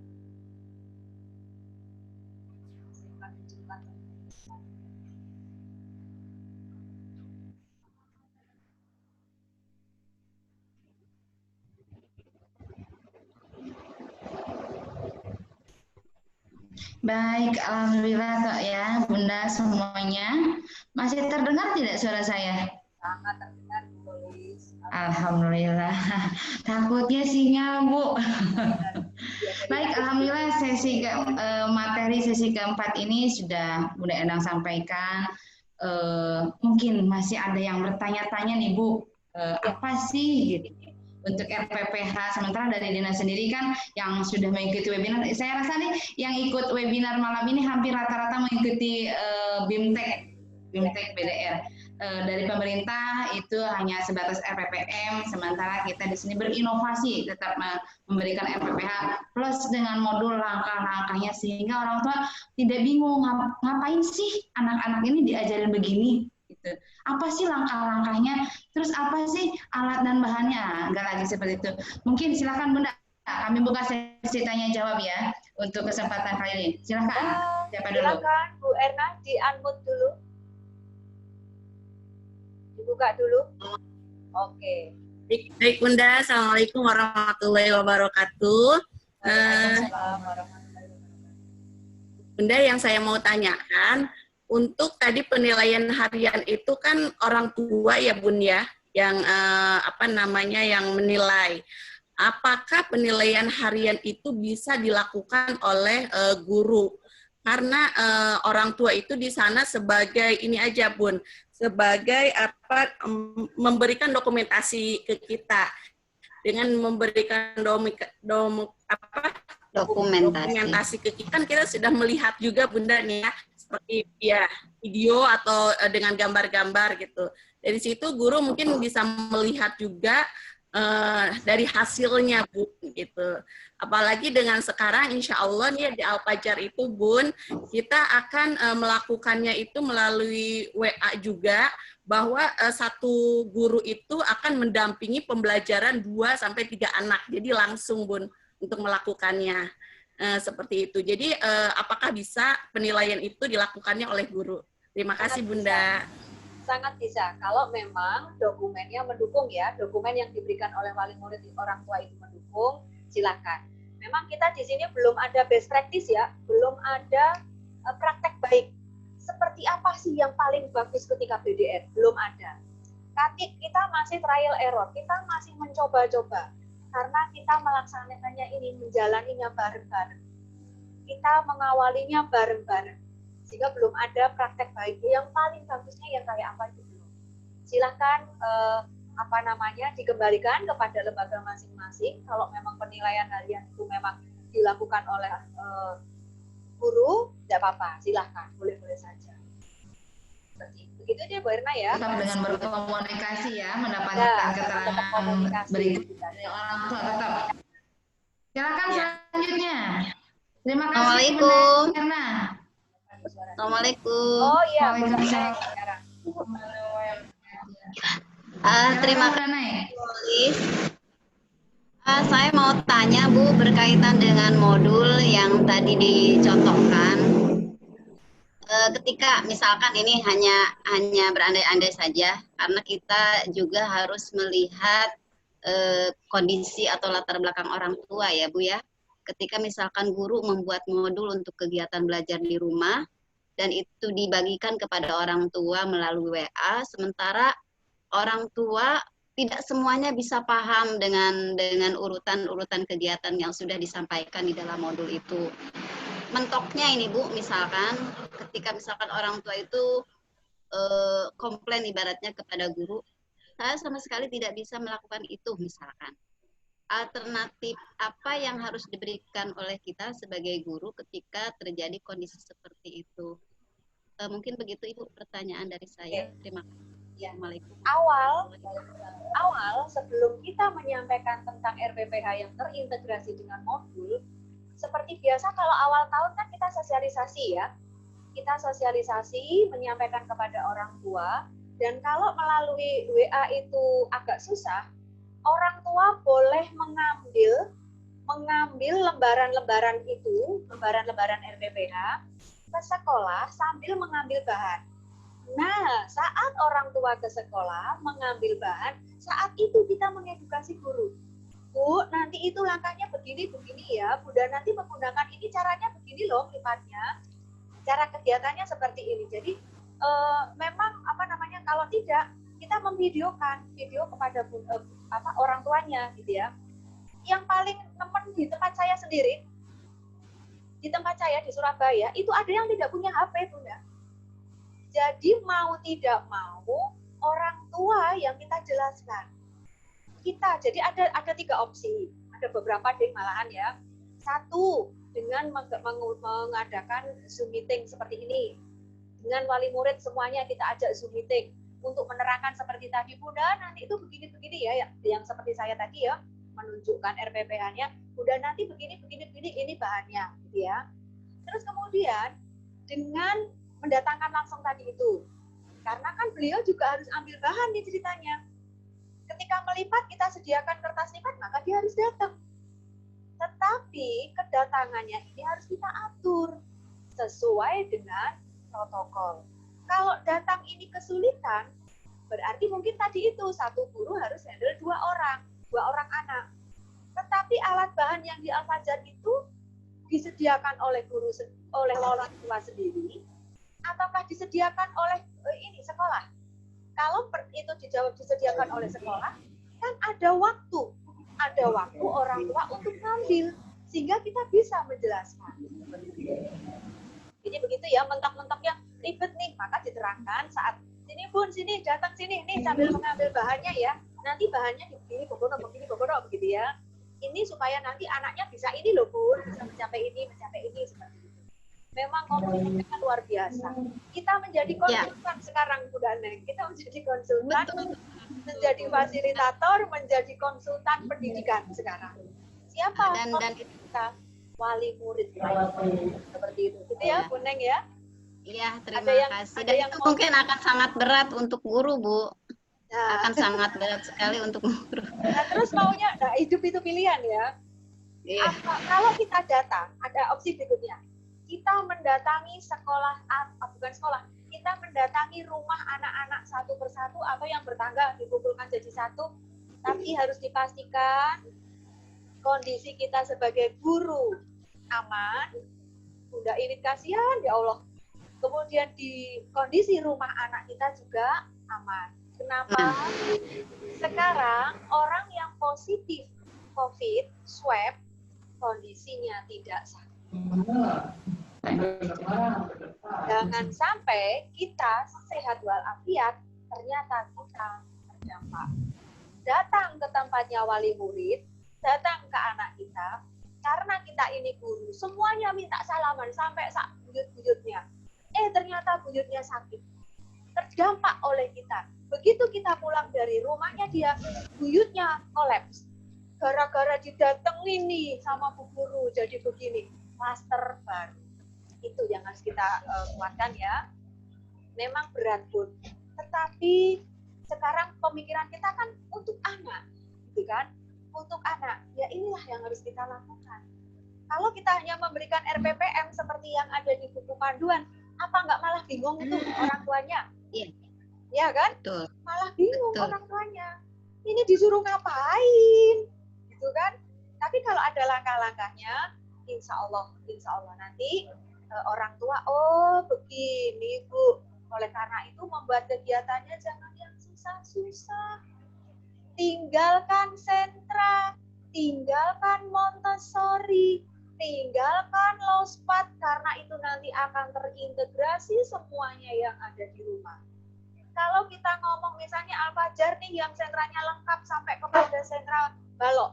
Baik, alhamdulillah Kak ya, Bunda semuanya. Masih terdengar tidak suara saya? Sangat terdengar, Bu Holis. Alhamdulillah. Takutnya sinyal, Bu. Baik, alhamdulillah materi sesi keempat ini sudah Bunda Endang sampaikan. Mungkin masih ada yang bertanya-tanya nih, Bu. Apa sih gitu untuk RPPH, sementara dari dinas sendiri kan yang sudah mengikuti webinar, saya rasa nih yang ikut webinar malam ini hampir rata-rata mengikuti BIMTEK BDR. Dari pemerintah itu hanya sebatas RPPM, sementara kita di sini berinovasi tetap memberikan RPPH plus dengan modul langkah-langkahnya, sehingga orang tua tidak bingung ngapain sih anak-anak ini diajarin begini. gitu. Apa sih langkah-langkahnya? Terus apa sih alat dan bahannya? Enggak lagi seperti itu. Mungkin silakan Bunda, kami buka sesi tanya jawab ya untuk kesempatan kali ini. Silakan. Siapa dulu? Silakan Bu Erna, di-unmute dulu. Dibuka dulu. Oke. Baik Bunda, Assalamualaikum warahmatullahi wabarakatuh. Bunda, yang saya mau tanyakan, untuk tadi penilaian harian itu kan orang tua ya Bun ya, yang yang menilai. Apakah penilaian harian itu bisa dilakukan oleh guru? Karena orang tua itu di sana sebagai ini aja Bun, sebagai memberikan dokumentasi ke kita. Dengan memberikan dokumentasi ke kita, kan kita sudah melihat juga Bunda nih ya, seperti ya video atau dengan gambar-gambar gitu. Dari situ guru mungkin bisa melihat juga dari hasilnya Bun gitu. Apalagi dengan sekarang insya Allah nih di Al-Fajar itu Bun, kita akan melakukannya itu melalui WA juga, bahwa satu guru itu akan mendampingi pembelajaran 2-3 anak. Jadi langsung Bun untuk melakukannya seperti itu. Jadi apakah bisa penilaian itu dilakukannya oleh guru? Terima kasih Bunda. Sangat bisa kalau memang dokumennya mendukung ya, dokumen yang diberikan oleh wali murid orang tua itu mendukung, silakan. Memang kita di sini belum ada best practice ya, belum ada praktek baik. Seperti apa sih yang paling bagus ketika BDR? Belum ada. Kita masih trial error, kita masih mencoba-coba. Karena kita melaksanakannya ini, menjalaninya bareng-bareng. Kita mengawalinya bareng-bareng. Sehingga belum ada praktek baik. Yang paling bagusnya yang kayak apa itu belum. Silahkan dikembalikan kepada lembaga masing-masing. Kalau memang penilaian harian itu memang dilakukan oleh guru, tidak apa-apa, silahkan, boleh-boleh saja. Seperti itu. Begitu aja Bu Erna ya. Tetap dengan berkomunikasi ya, mendapatkan keterangan berikut dari orang tua tetap. Silakan selanjutnya. Terima kasih. Assalamualaikum. Bu Erna. Assalamualaikum. Oh iya, Waalaikumsalam. Terima kasih. Saya mau tanya Bu berkaitan dengan modul yang tadi dicontohkan. Ketika misalkan ini hanya berandai-andai saja, karena kita juga harus melihat kondisi atau latar belakang orang tua ya Bu ya. Ketika misalkan guru membuat modul untuk kegiatan belajar di rumah dan itu dibagikan kepada orang tua melalui WA, sementara orang tua tidak semuanya bisa paham dengan urutan-urutan kegiatan yang sudah disampaikan di dalam modul itu. Mentoknya ini Bu, misalkan ketika misalkan orang tua itu komplain ibaratnya kepada guru, saya sama sekali tidak bisa melakukan itu misalkan. Alternatif apa yang harus diberikan oleh kita sebagai guru ketika terjadi kondisi seperti itu? Mungkin begitu Ibu pertanyaan dari saya. Terima kasih. Assalamualaikum. Awal sebelum kita menyampaikan tentang RPPH yang terintegrasi dengan modul, seperti biasa kalau awal tahun kan kita sosialisasi ya. Kita sosialisasi, menyampaikan kepada orang tua, dan kalau melalui WA itu agak susah, orang tua boleh mengambil lembaran-lembaran itu, lembaran-lembaran RPPH ke sekolah sambil mengambil bahan. Nah, saat orang tua ke sekolah mengambil bahan, saat itu kita mengedukasi guru. Bu, nanti itu langkahnya begini ya. Bu, dan nanti menggunakan ini caranya begini loh limatnya. Cara kegiatannya seperti ini. Jadi memang kalau tidak kita memvideokan video kepada orang tuanya gitu ya. Yang paling nemen di tempat saya sendiri, di tempat saya di Surabaya itu ada yang tidak punya HP Bunda. Jadi mau tidak mau orang tua yang kita jelaskan. Jadi ada 3 opsi, ada beberapa deh malahan ya. 1, dengan mengadakan Zoom meeting seperti ini. Dengan wali murid semuanya kita ajak Zoom meeting untuk menerangkan seperti tadi Bunda, nanti itu begini ya, yang seperti saya tadi ya, menunjukkan RPPH-nya. Bunda nanti begini ini bahannya gitu ya. Terus kemudian dengan mendatangkan langsung tadi itu Karena kan beliau juga harus ambil bahan nih ceritanya. Ketika melipat, kita sediakan kertas lipat, maka dia harus datang. Tetapi kedatangannya ini harus kita atur sesuai dengan protokol. Kalau datang ini kesulitan, berarti mungkin tadi itu satu guru harus handle dua orang anak. Tetapi alat bahan yang di Al-Fajar itu disediakan oleh orang tua sendiri, ataukah disediakan oleh sekolah? Kalau itu dijawab disediakan oleh sekolah, kan ada waktu orang tua untuk ngambil, sehingga kita bisa menjelaskan. Jadi begitu ya, mentok-mentoknya ribet nih, maka diterangkan saat sini Bun, sini datang sini, nih sambil mengambil bahannya ya. Nanti bahannya begini, begini, begitu ya. Ini supaya nanti anaknya bisa ini loh Bun, bisa mencapai ini seperti itu. Memang komunikasinya luar biasa. Kita menjadi konsultan sekarang Bu Daneng. Kita menjadi konsultan, menjadi fasilitator, menjadi konsultan pendidikan sekarang. Siapa? Dan kita wali murid seperti itu. Gitu ya, Bu Neng ya. Iya, terima kasih. Dan itu mungkin akan sangat berat untuk guru, Bu. Nah, akan sangat berat sekali untuk guru. Nah, terus maunya, hidup itu pilihan ya. Iya. Kalau kita datang, ada opsi berikutnya. Kita mendatangi sekolah, bukan sekolah, kita mendatangi rumah anak-anak satu persatu atau yang bertangga dikumpulkan jadi satu, tapi harus dipastikan kondisi kita sebagai guru aman. Bunda Irit kasihan, ya Allah. Kemudian di kondisi rumah anak kita juga aman. Kenapa? Sekarang orang yang positif COVID, swab, kondisinya tidak sakit. Jangan sampai kita sehat walafiat, ternyata kita terdampak. Datang ke tempatnya wali murid, datang ke anak kita, karena kita ini guru, semuanya minta salaman sampai buyut-buyutnya. Ternyata buyutnya sakit, terdampak oleh kita. Begitu kita pulang dari rumahnya, dia buyutnya kolaps. Gara-gara didatengin nih sama bu guru, jadi begini. Klaster baru. Itu yang harus kita kuatkan ya. Memang berat Bun. Tetapi sekarang pemikiran kita kan untuk anak, gitu kan? Untuk anak. Ya inilah yang harus kita lakukan. Kalau kita hanya memberikan RPPM seperti yang ada di buku panduan, apa nggak malah bingung itu orang tuanya? Iya. Ya kan? Betul. Malah bingung Betul. orang tuanya. Ini disuruh ngapain? Gitu kan? Tapi kalau ada langkah-langkahnya, Insya Allah nanti orang tua, oh begini Bu. Oleh karena itu membuat kegiatannya jangan yang susah-susah. Tinggalkan sentra, tinggalkan Montessori, tinggalkan Lospat, karena itu nanti akan terintegrasi semuanya yang ada di rumah. Kalau kita ngomong misalnya Al-Fajar nih yang sentranya lengkap sampai kepada sentra balok.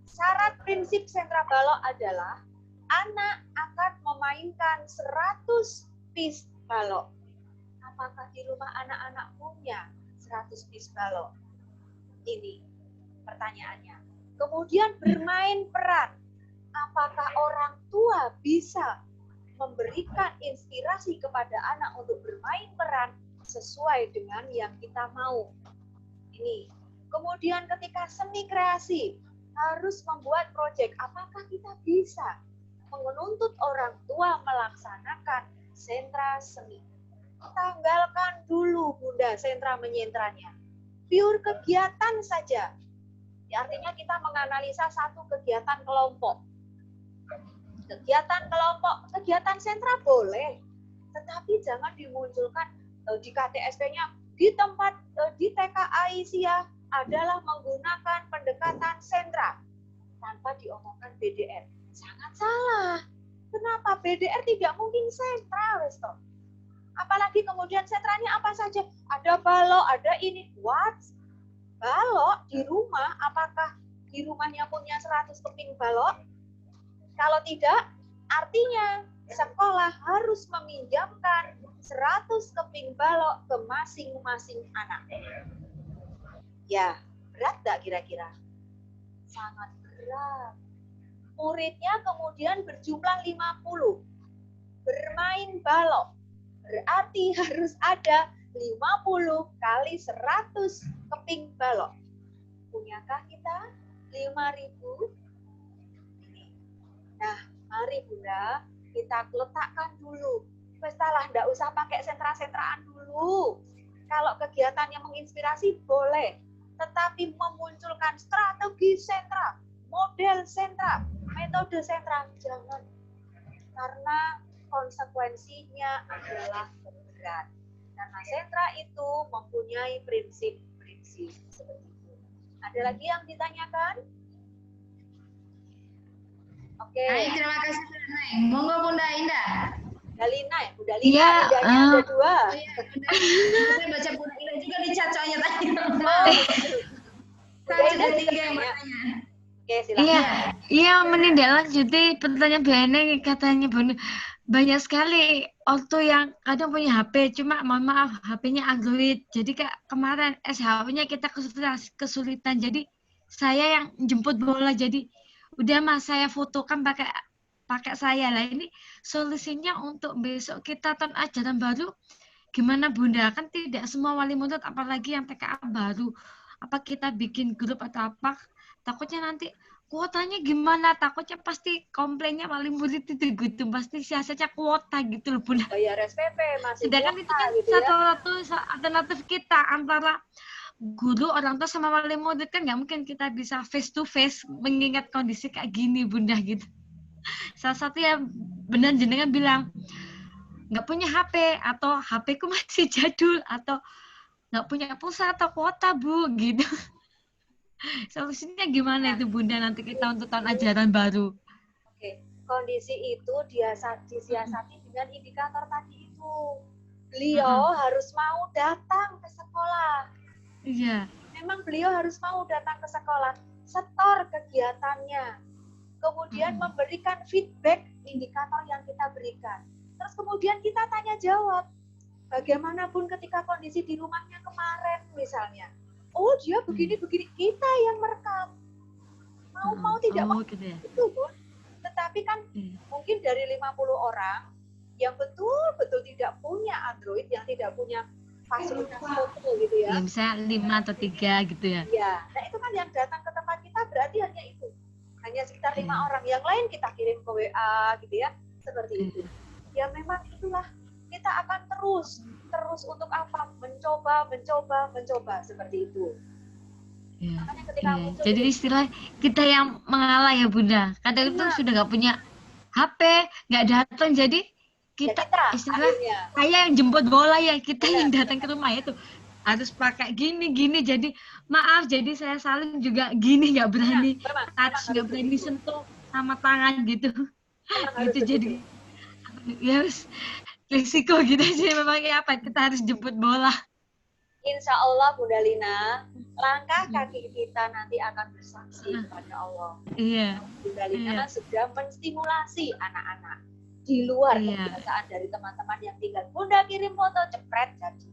Syarat prinsip sentra balok adalah anak akan memainkan 100 piece balok. Apakah di rumah anak-anak punya 100 piece balok? Ini pertanyaannya. Kemudian bermain peran. Apakah orang tua bisa memberikan inspirasi kepada anak untuk bermain peran sesuai dengan yang kita mau? Ini. Kemudian ketika seni kreasi, harus membuat proyek. Apakah kita bisa menuntut orang tua melaksanakan sentra seni? Tanggalkan dulu Bunda sentra menyentranya. Pure kegiatan saja. Ya, artinya kita menganalisa satu kegiatan kelompok. Kegiatan kelompok, kegiatan sentra boleh. Tetapi jangan dimunculkan di KTSP-nya di tempat di TK Aisyah adalah menggunakan pendekatan sentra tanpa diomongkan BDR. Sangat salah. Kenapa? BDR tidak mungkin sentra, Resto. Apalagi kemudian sentranya apa saja? Ada balok, ada ini. What? Balok di rumah, apakah di rumahnya punya 100 keping balok? Kalau tidak, artinya sekolah harus meminjamkan 100 keping balok ke masing-masing anak. Ya, berat nggak kira-kira? Sangat berat. Muridnya kemudian berjumlah 50. Bermain balok. Berarti harus ada 50 kali 100 keping balok. Punyakah kita 5.000? Nah, mari Bunda, kita letakkan dulu. Setelah enggak usah pakai sentra-sentraan dulu. Kalau kegiatan yang menginspirasi boleh, tetapi memunculkan strategi sentra, model sentra, metode sentra, jangan. Karena konsekuensinya adalah berat. Karena sentra itu mempunyai prinsip-prinsip seperti itu. Ada lagi yang ditanyakan? Oke. Baik, terima kasih Bunda Neng. Monggo Bunda Indah. Dalina ya, Bunda Lina, Iya, Indahnya ada 2. Oh iya, Bunda. Saya baca Bunda Indah juga di chat soalnya tadi. Saya sudah 3 yang bertanya. Oke, silakan. Iya, iya menindaklanjuti pertanyaan Bu Eneng katanya Bunda. Banyak sekali ortu yang kadang punya HP, cuma mohon maaf HP-nya Android. Jadi kemarin SHW-nya kita kesulitan. Jadi saya yang jemput bola. Jadi udah Mas saya fotokan pakai saya lah. Ini solusinya untuk besok kita tahun ajaran baru. Gimana Bunda? Kan tidak semua wali murid, apalagi yang TKA baru. Apa kita bikin grup atau apa? Takutnya nanti kuotanya gimana? Takutnya pasti komplainnya wali murid itu gitu. Pasti siasatnya kuota gitu loh Bunda. Bayar SPP masih Sedangkan itu kan gitu ya. satu alternatif kita antara guru, orang tua sama wali murid kan nggak mungkin kita bisa face to face mengingat kondisi kayak gini Bunda gitu. Salah satu yang benar jenengan bilang nggak punya HP atau HP ku masih jadul atau nggak punya pulsa atau kuota Bu gitu. Solusinya gimana itu Bunda nanti kita untuk tahun ajaran baru? Oke, kondisi itu disiasati dengan indikator tadi itu. Beliau harus mau datang ke sekolah. Iya. Memang beliau harus mau datang ke sekolah, setor kegiatannya, kemudian memberikan feedback indikator yang kita berikan. Terus kemudian kita tanya jawab. Bagaimanapun ketika kondisi di rumahnya kemarin misalnya, oh dia begini-begini, kita yang merekam. Mau tidak mau gitu ya. itu pun. Tetapi kan mungkin dari 50 orang yang betul-betul tidak punya Android, yang tidak punya fasilitas foto gitu ya. Ya misalnya 5 atau 3 gitu ya. Iya, nah itu kan yang datang ke tempat kita berarti hanya itu. Hanya sekitar 5 orang. Yang lain kita kirim ke WA gitu ya. Seperti itu. Ya memang itulah. Kita akan terus untuk apa? Mencoba seperti itu. Ya. Makanya ketika muncul Jadi istilah kita yang mengalah ya Bunda. Kadang itu sudah nggak punya HP, nggak datang. Jadi kita istilah akhirnya. saya yang jemput bola ya, kita yang datang ke rumah itu harus pakai gini. Jadi maaf, jadi saya saling juga gini nggak berani touch, nggak berani sentuh sama tangan gitu. Gitu jadi ya risiko gitu sih memang ya apa kita harus jemput bola. Insya Allah Bunda Lina, langkah kaki kita nanti akan bersaksi kepada Allah. Iya. Bunda Lina sudah menstimulasi anak-anak di luar kebiasaan dari teman-teman yang tinggal. Bunda kirim foto cepret jadi.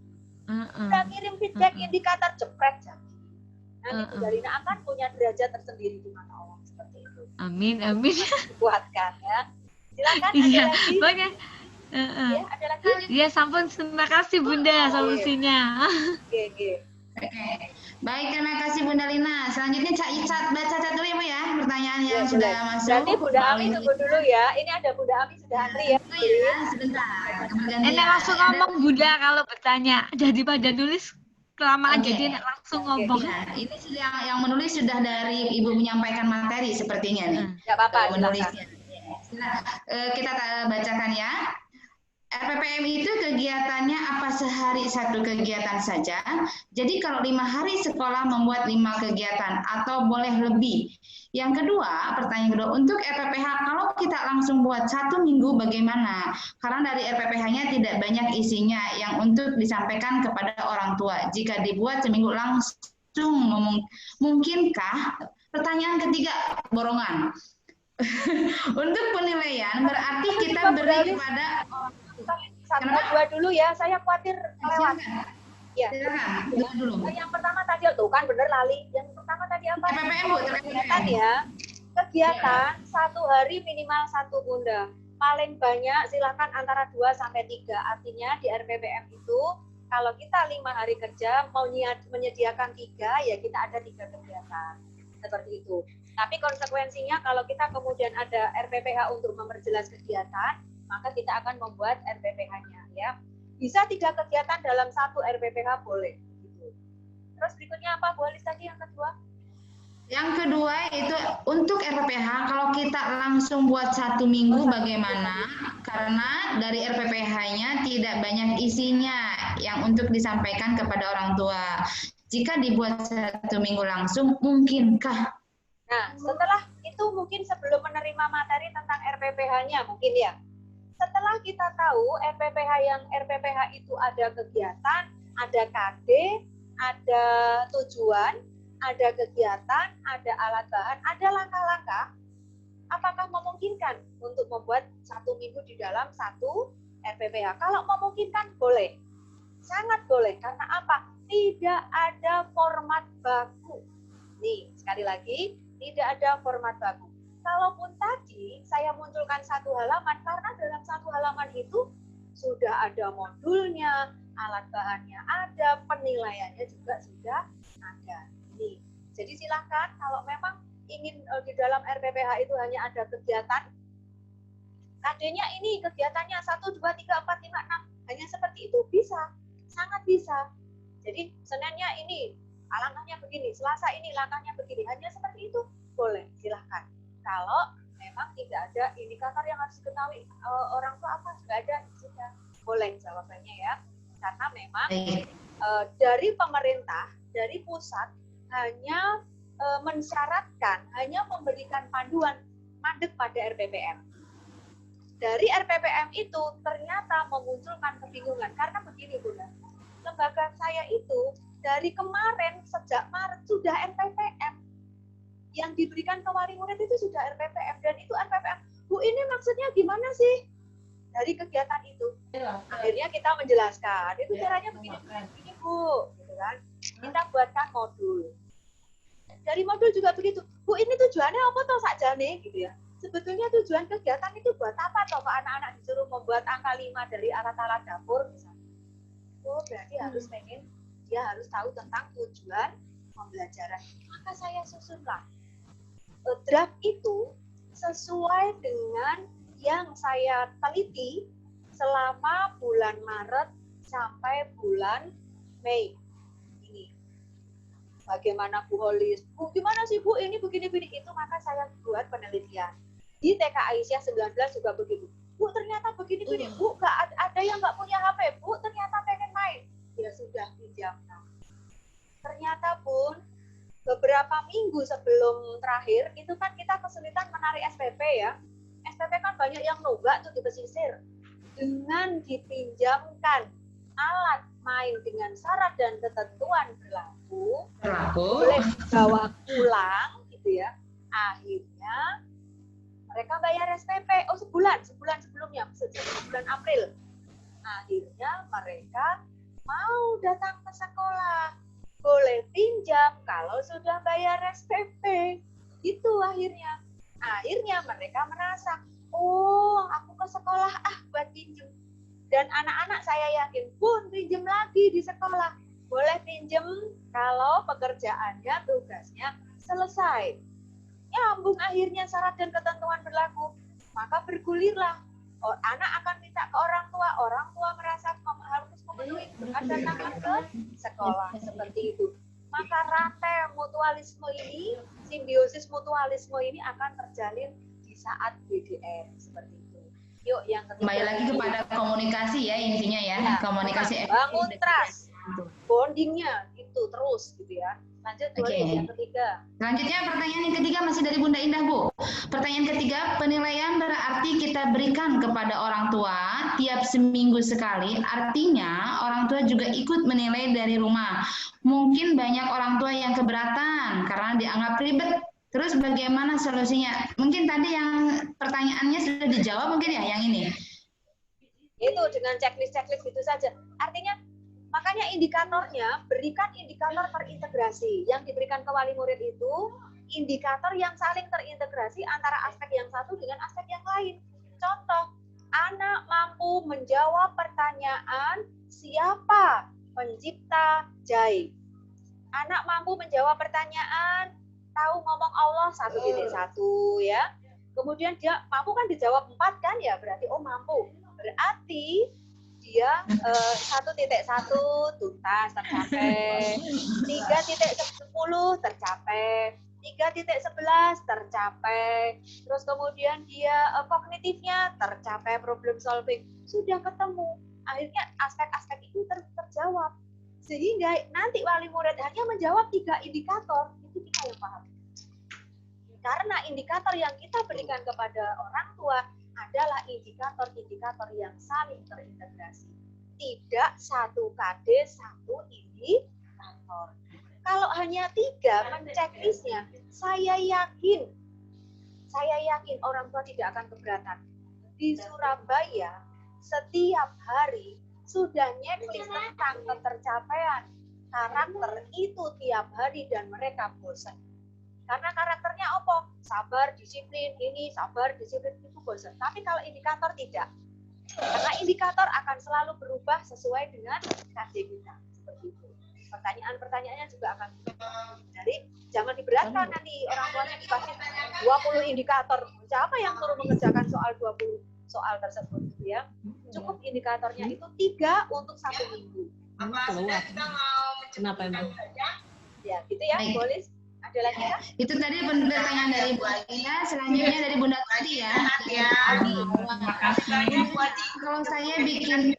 Bunda kirim feedback indikator cepret jadi. Nanti Bunda Lina akan punya derajat tersendiri di mata Allah seperti itu. Amin. Kuatkan ya. Silakan ada lagi. Ya, ada lagi. Iya, sampun terima kasih Bunda solusinya. Oke. Baik, terima kasih Bunda Lina. Selanjutnya Cak Icat, baca dulu ya Bu ya, pertanyaan yang sudah masuk. Berarti Bunda Ami tunggu dulu ya. Ini ada Bunda Ami sudah antri ya. Iya, sebentar. Enak langsung ngomong Bunda kalau bertanya, daripada nulis kelamaan jadi enak langsung ngomong. Ya, ini sudah yang menulis sudah dari Ibu menyampaikan materi sepertinya nih. Enggak apa-apa, menulisnya. Kita bacakan ya. RPPM itu kegiatannya apa sehari satu kegiatan saja. Jadi kalau 5 hari sekolah membuat 5 kegiatan atau boleh lebih. Yang kedua, pertanyaan kedua, untuk RPPH kalau kita langsung buat 1 minggu bagaimana? Karena dari RPPH-nya tidak banyak isinya yang untuk disampaikan kepada orang tua. Jika dibuat seminggu langsung mungkinkah? Pertanyaan ketiga, borongan. Untuk penilaian berarti kita beri kepada 1-2 dulu ya, saya khawatir kelewat. Ya. Silakan, dulu. Yang pertama tadi tuh kan bener lali. Yang pertama tadi apa? RPPM Bu, kegiatan ya. Kegiatan 1 hari minimal 1 Bunda. Paling banyak silakan antara 2 sampai 3. Artinya di RPPM itu Kalau kita 5 hari kerja mau menyediakan 3, ya kita ada 3 kegiatan. Seperti itu. Tapi konsekuensinya kalau kita kemudian ada RPPH untuk memperjelas kegiatan, maka kita akan membuat RPPH-nya ya. Bisa 3 kegiatan dalam 1 RPPH boleh. Gitu. Terus berikutnya apa Bu Alis tadi yang kedua? Yang kedua itu untuk RPPH, kalau kita langsung buat 1 minggu bagaimana? Karena dari RPPH-nya tidak banyak isinya yang untuk disampaikan kepada orang tua. Jika dibuat 1 minggu langsung, mungkinkah? Nah, setelah itu mungkin sebelum menerima materi tentang RPPH-nya mungkin ya. Setelah kita tahu RPPH itu ada kegiatan, ada KD, ada tujuan, ada kegiatan, ada alat bahan, ada langkah-langkah. Apakah memungkinkan untuk membuat 1 minggu di dalam 1 RPPH? Kalau memungkinkan boleh, sangat boleh. Karena apa? Tidak ada format baku. Nih, sekali lagi, tidak ada format baku. Kalaupun tadi saya munculkan 1 halaman, karena dalam 1 halaman itu sudah ada modulnya, alat bahannya ada, penilaiannya juga sudah ada. Nih, jadi silakan kalau memang ingin di dalam RPPH itu hanya ada kegiatan, KD-nya ini kegiatannya 1, 2, 3, 4, 5, 6, hanya seperti itu bisa, sangat bisa. Jadi Seninnya ini langkahnya begini, Selasa ini langkahnya begini, hanya seperti itu boleh, silahkan. Kalau memang tidak ada indikator yang harus diketahui orang tua apa, sudah ada, sudah boleh jawabannya ya. Karena memang dari pemerintah, dari pusat hanya mensyaratkan, hanya memberikan panduan mandek pada RPPM. Dari RPPM itu ternyata memunculkan kebingungan karena begini Bunda, lembaga saya itu dari kemarin sejak Maret sudah RPPM. Yang diberikan ke wali murid itu sudah RPPM dan itu RPPM. Bu, ini maksudnya gimana sih? Dari kegiatan itu. Akhirnya kita menjelaskan, itu caranya begini, begini Bu, gitu kan. Kita buatkan modul. Dari modul juga begitu. Bu, ini tujuannya apa toh sakjane gitu ya. Sebetulnya tujuan kegiatan itu buat apa toh? Kalau anak-anak disuruh membuat angka 5 dari alat-alat dapur misalnya. Oh, berarti harus pengen dia harus tahu tentang tujuan pembelajaran. Maka saya susunlah draft itu sesuai dengan yang saya teliti selama bulan Maret sampai bulan Mei ini. Bagaimana Bu Holis? Bu, gimana sih Bu? Ini begini-begini itu, maka saya buat penelitian. Di TK Aisyah 19 juga begitu. Bu, ternyata begini-begini. Bu, ada yang nggak punya HP. Bu, ternyata pengen main. Ya sudah, pinjamkan. Ternyata pun beberapa minggu sebelum terakhir itu kan kita kesulitan menarik SPP ya. SPP kan banyak yang nunggak tuh di pesisir. Dengan dipinjamkan alat main dengan syarat dan ketentuan berlaku, boleh bawa pulang gitu ya. Akhirnya mereka bayar SPP sebulan sebelumnya, bulan April. Akhirnya mereka mau datang ke sekolah. Boleh pinjam kalau sudah bayar SPP. Itu akhirnya mereka merasa, oh aku ke sekolah buat pinjam. Dan anak-anak saya yakin pun pinjam lagi di sekolah. Boleh pinjam kalau pekerjaannya, tugasnya selesai. Nyambung akhirnya syarat dan ketentuan berlaku. Maka bergulirlah. Anak akan minta ke orang tua merasa harus memenuhi kedatangan ke sekolah seperti itu. Maka rantai mutualisme ini, simbiosis mutualisme ini akan terjalin di saat BDR seperti itu. Yuk yang ketiga. Kembali lagi kepada komunikasi ya intinya ya, komunikasi bangun trust, bondingnya itu terus gitu ya. Lanjut yang ketiga. Selanjutnya pertanyaan yang ketiga masih dari Bunda Indah Bu. Pertanyaan ketiga, penilaian berarti kita berikan kepada orang tua tiap seminggu sekali. Artinya orang tua juga ikut menilai dari rumah. Mungkin banyak orang tua yang keberatan karena dianggap ribet. Terus bagaimana solusinya? Mungkin tadi yang pertanyaannya sudah dijawab mungkin ya yang ini. Itu dengan checklist itu saja. Artinya makanya indikatornya, berikan indikator terintegrasi. Yang diberikan ke wali murid itu, indikator yang saling terintegrasi antara aspek yang satu dengan aspek yang lain. Contoh, anak mampu menjawab pertanyaan siapa pencipta jahe. Anak mampu menjawab pertanyaan, tahu ngomong Allah 1.1 ya. Kemudian dia mampu kan dijawab 4 kan ya, berarti oh mampu. Berarti dia 1.1 tuntas tercapai, 3.10 tercapai, 3.11 tercapai, terus kemudian dia kognitifnya tercapai, problem solving sudah ketemu. Akhirnya aspek-aspek itu terjawab. Sehingga nanti wali murid hanya menjawab 3 indikator, itu kita yang paham. Karena indikator yang kita berikan kepada orang tua adalah indikator-indikator yang saling terintegrasi. Tidak satu KD, satu indikator. Kalau hanya 3 menceklisnya, saya yakin orang tua tidak akan keberatan. Di Surabaya, setiap hari sudah nyeklis tentang ketercapaian karakter itu tiap hari dan mereka bosan. Karena karakternya apa? Sabar, disiplin, ini, sabar, disiplin, itu bosan. Tapi kalau indikator tidak. Karena indikator akan selalu berubah sesuai dengan KD kita. Seperti itu. Pertanyaan-pertanyaannya juga akan berubah. Jadi jangan diberatkan nanti orang tuanya dikasih 20 indikator. Siapa yang suruh mengerjakan soal 20 soal tersebut ya? Cukup indikatornya itu 3 untuk 1 minggu. Keluar. Kenapa emang? Ya, gitu ya, Bolis. Ada lagi kan? Itu tadi pertanyaan dari Bu Alia, selanjutnya dari Bunda Tuti ya. Kalau saya bikin,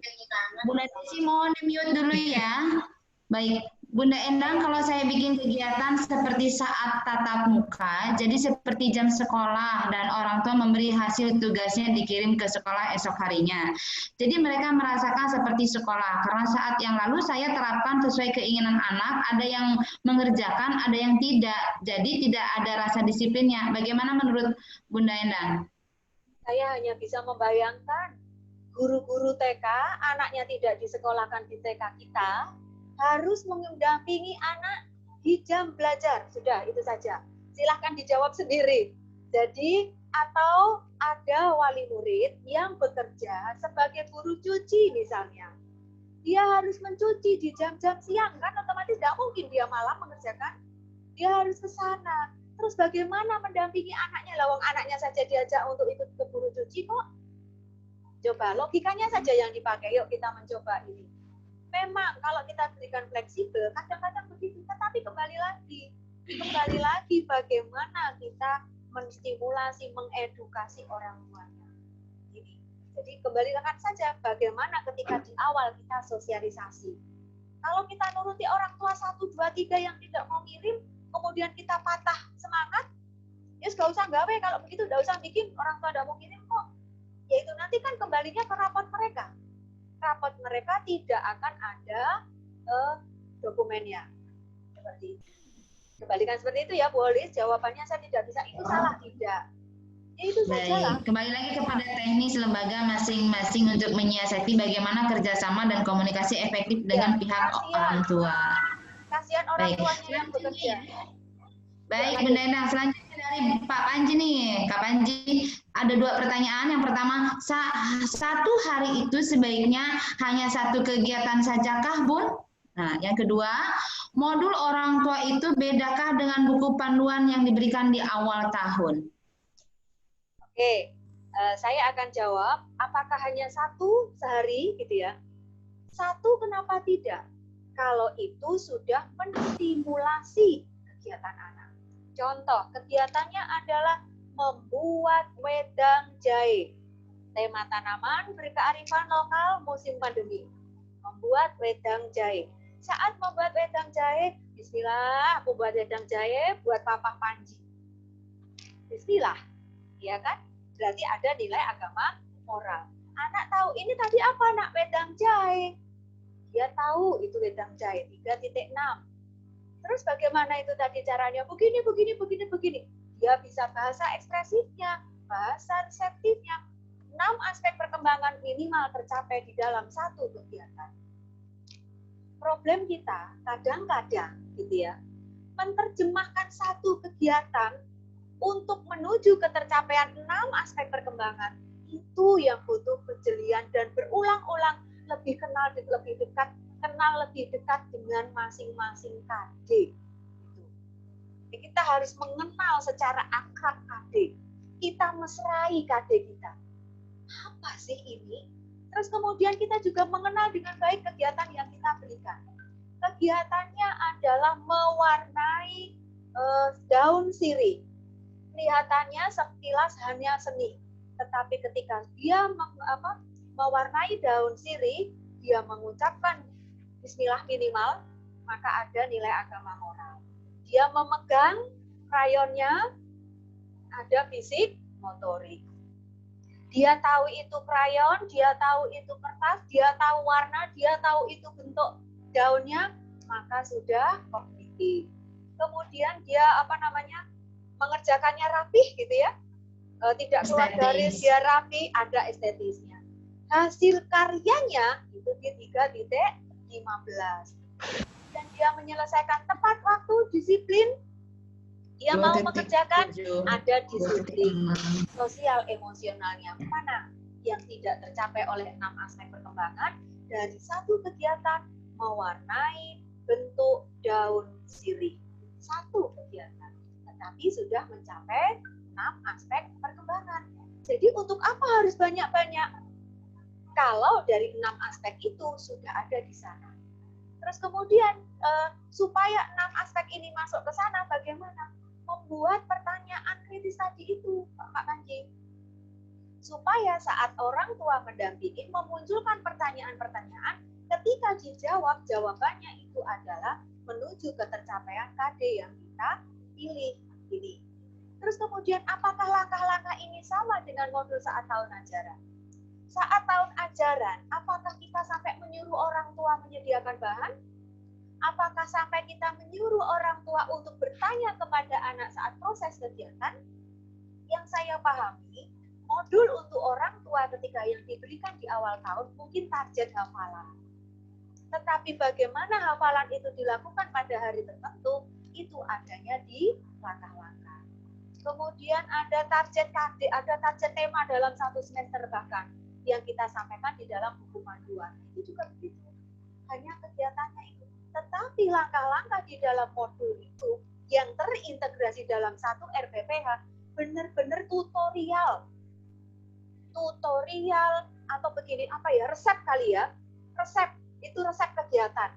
Bunda Tuti mohon di-mute dulu ya. Baik, Bunda Endang, kalau saya bikin kegiatan seperti saat tatap muka, jadi seperti jam sekolah dan orang tua memberi hasil tugasnya dikirim ke sekolah esok harinya. Jadi mereka merasakan seperti sekolah, karena saat yang lalu saya terapkan sesuai keinginan anak, ada yang mengerjakan, ada yang tidak. Jadi tidak ada rasa disiplinnya. Bagaimana menurut Bunda Endang? Saya hanya bisa membayangkan guru-guru TK, anaknya tidak disekolahkan di TK kita, harus mendampingi anak di jam belajar. Sudah, itu saja. Silahkan dijawab sendiri. Jadi, atau ada wali murid yang bekerja sebagai guru cuci misalnya. Dia harus mencuci di jam-jam siang, kan otomatis tidak mungkin dia malam mengerjakan. Dia harus ke sana. Terus bagaimana mendampingi anaknya? Lawang anaknya saja diajak untuk ikut ke guru cuci kok. Coba, logikanya saja yang dipakai. Yuk kita mencoba ini. Memang kalau kita berikan fleksibel, kadang-kadang begitu, tetapi kembali lagi bagaimana kita menstimulasi, mengedukasi orang tuanya. Jadi kembalikan saja bagaimana ketika di awal kita sosialisasi. Kalau kita nuruti orang tua 1, 2, 3 yang tidak mau ngirim, kemudian kita patah semangat, ya nggak usah gawe, kalau begitu nggak usah bikin, orang tua nggak mau ngirim kok. Yaitu nanti kan kembalinya ke rapot mereka. Rapot mereka tidak akan ada dokumennya. Seperti itu. Kembalikan seperti itu ya, Bolis. Jawabannya saya tidak bisa, itu salah, tidak. Ya itu saja lah. Kembali lagi kepada teknis lembaga masing-masing untuk menyiasati bagaimana kerjasama dan komunikasi efektif dengan pihak orang tua. Kasihan orang tuanya yang bekerja. Baik, Bunda Endang. Selanjutnya dari Pak Panji nih. Kak Panji, ada 2 pertanyaan. Yang pertama, satu hari itu sebaiknya hanya 1 kegiatan sajakah, Bun? Nah, yang kedua, modul orang tua itu bedakah dengan buku panduan yang diberikan di awal tahun? Oke, saya akan jawab, apakah hanya 1 sehari gitu ya? 1 kenapa tidak? Kalau itu sudah menstimulasi kegiatan anak. Contoh, kegiatannya adalah membuat wedang jahe. Tema tanaman berkearifan lokal musim pandemi. Membuat wedang jahe. Saat membuat wedang jahe, bismillah, aku buat wedang jahe buat Papa Panji. Bismillah, ya kan? Berarti ada nilai agama moral. Anak tahu, ini tadi apa nak? Wedang jahe. Dia tahu itu wedang jahe, 3.6. Terus bagaimana itu tadi caranya? Begini. Dia bisa bahasa ekspresifnya, bahasa reseptifnya. 6 aspek perkembangan minimal tercapai di dalam 1 kegiatan. Problem kita kadang-kadang gitu ya, menerjemahkan 1 kegiatan untuk menuju ketercapaian 6 aspek perkembangan. Itu yang butuh kejelian dan berulang-ulang, lebih kenal, lebih dekat, kenal lebih dekat dengan masing-masing KD. Jadi kita harus mengenal secara akrab KD. Kita mesrai KD kita. Apa sih ini? Terus kemudian kita juga mengenal dengan baik kegiatan yang kita berikan. Kegiatannya adalah mewarnai daun sirih. Kelihatannya sekilas hanya seni, tetapi ketika dia mewarnai daun sirih, dia mengucapkan bismillah minimal, maka ada nilai agama moral. Dia memegang krayonnya, ada fisik motorik. Dia tahu itu krayon, dia tahu itu kertas, dia tahu warna, dia tahu itu bentuk daunnya, maka sudah kognitif. Kemudian dia mengerjakannya rapih gitu ya, tidak keluar garis, dia rapi, ada estetisnya. Hasil karyanya itu di 3.15 dan dia menyelesaikan tepat waktu, disiplin. Dia mau mengerjakan, ada disiplin sosial emosionalnya mana yang tidak tercapai oleh 6 aspek perkembangan dari satu kegiatan mewarnai bentuk daun sirih. Satu kegiatan, tetapi sudah mencapai 6 aspek perkembangan. Jadi untuk apa harus banyak-banyak? Kalau dari 6 aspek itu sudah ada di sana. Terus kemudian supaya 6 aspek ini masuk ke sana, bagaimana? Membuat pertanyaan kritis tadi itu, Pak Panji. Supaya saat orang tua mendampingi memunculkan pertanyaan-pertanyaan, ketika dijawab, jawabannya itu adalah menuju ke tercapaian KD yang kita pilih. Terus kemudian apakah langkah-langkah ini sama dengan modul saat tahun ajaran? Saat tahun ajaran, apakah kita sampai menyuruh orang tua menyediakan bahan? Apakah sampai kita menyuruh orang tua untuk bertanya kepada anak saat proses kegiatan? Yang saya pahami, modul untuk orang tua ketika yang diberikan di awal tahun mungkin target hafalan. Tetapi bagaimana hafalan itu dilakukan pada hari tertentu, itu adanya di langkah-langkah. Kemudian ada target KD, ada target tema dalam satu semester bahkan yang kita sampaikan di dalam buku panduan. Itu juga begitu. Hanya kegiatannya itu. Tetapi langkah-langkah di dalam modul itu yang terintegrasi dalam satu RPPH benar-benar tutorial. Tutorial atau begini resep kali ya. Resep, itu resep kegiatan.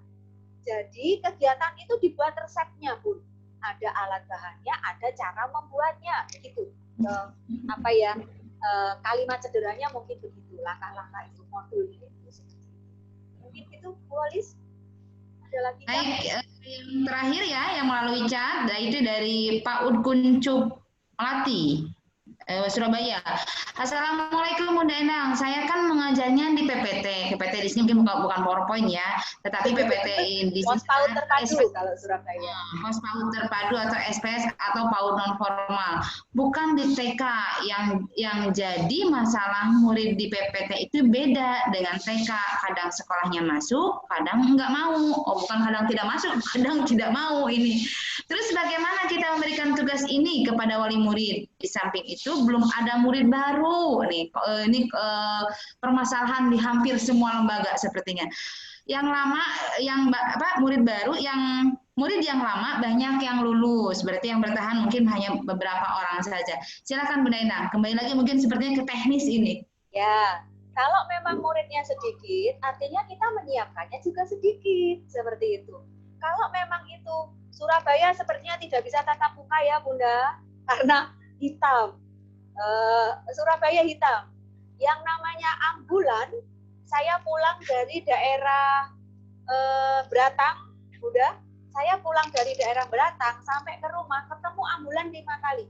Jadi kegiatan itu dibuat resepnya, Bun. Ada alat bahannya, ada cara membuatnya, begitu. Kalimat cederanya mungkin begitu, langkah-langkah itu modul itu. Mungkin itu, Bu Alis. Ada lagi? Baik, yang terakhir ya, yang melalui chat, itu dari Pak Udkuncup Melati, Surabaya. Assalamualaikum Bunda Endang, saya kan mengajarnya di PPT. PPT di sini mungkin bukan PowerPoint ya, tetapi PPT di sini PAUD terpadu kalau Surabaya. PAUD terpadu atau SPS atau PAUD non formal. Bukan di TK yang jadi masalah murid di PPT itu beda dengan TK. Kadang sekolahnya masuk, kadang nggak mau. Bukan kadang tidak masuk, kadang tidak mau ini. Terus bagaimana kita memberikan tugas ini kepada wali murid? Di samping itu belum ada murid baru nih. Ini permasalahan di hampir semua lembaga sepertinya. Yang lama, murid baru, murid yang lama banyak yang lulus. Berarti yang bertahan mungkin hanya beberapa orang saja. Silakan Bunda Endang. Kembali lagi mungkin sepertinya ke teknis ini. Ya, kalau memang muridnya sedikit, artinya kita menyiapkannya juga sedikit seperti itu. Kalau memang itu Surabaya sepertinya tidak bisa tatap muka ya Bunda, karena hitam. Surabaya hitam. Yang namanya ambulan, saya pulang dari daerah Beratang, Bunda. Saya pulang dari daerah Beratang sampai ke rumah ketemu ambulan 5 kali.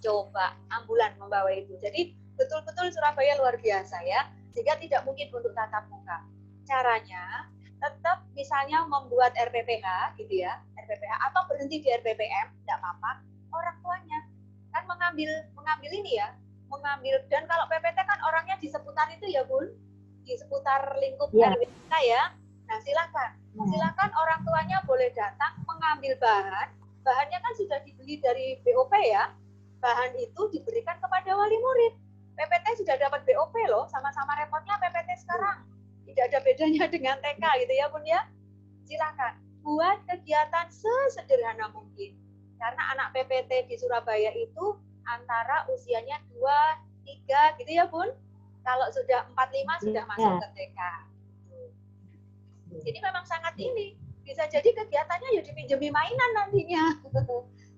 Coba ambulan membawa itu. Jadi betul-betul Surabaya luar biasa ya. Sehingga tidak mungkin untuk tatap muka. Caranya tetap misalnya membuat RPPH gitu ya, RPPH atau berhenti di RPPM, tidak apa-apa. Orang tuanya kan mengambil ini ya, dan kalau PPT kan orangnya di seputar itu ya Bun, di seputar lingkup RW kita ya. Nah silakan orang tuanya boleh datang mengambil bahannya kan sudah dibeli dari BOP ya, bahan itu diberikan kepada wali murid. PPT sudah dapat BOP loh, sama-sama repotnya PPT sekarang. tidak ada bedanya dengan TK gitu ya Bun ya. Silakan buat kegiatan sesederhana mungkin. Karena anak PPT di Surabaya itu antara usianya 2, 3 gitu ya Bun. Kalau sudah 4, 5 sudah masuk ke TK. Jadi memang sangat ini. Bisa jadi kegiatannya ya dipinjemi mainan nantinya.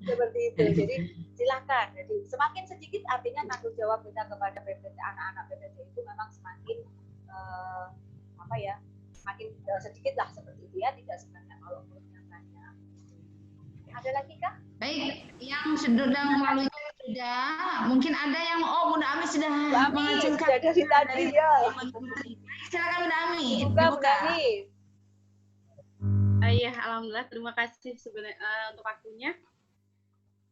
Seperti itu. Jadi silakan. Jadi semakin sedikit artinya tanggung jawab kita kepada PPT, anak-anak PPT itu memang semakin semakin sedikit lah seperti itu ya, tidak sebanyak kalau menurutnya banyak. Ada lagi kah? Baik, yang sedang melalui sudah, mungkin ada yang Bunda Ami sudah mengacungkan sudah dari tadi ya. Silakan Bunda Ami. Bunda Ami. Iya, alhamdulillah, terima kasih untuk waktunya.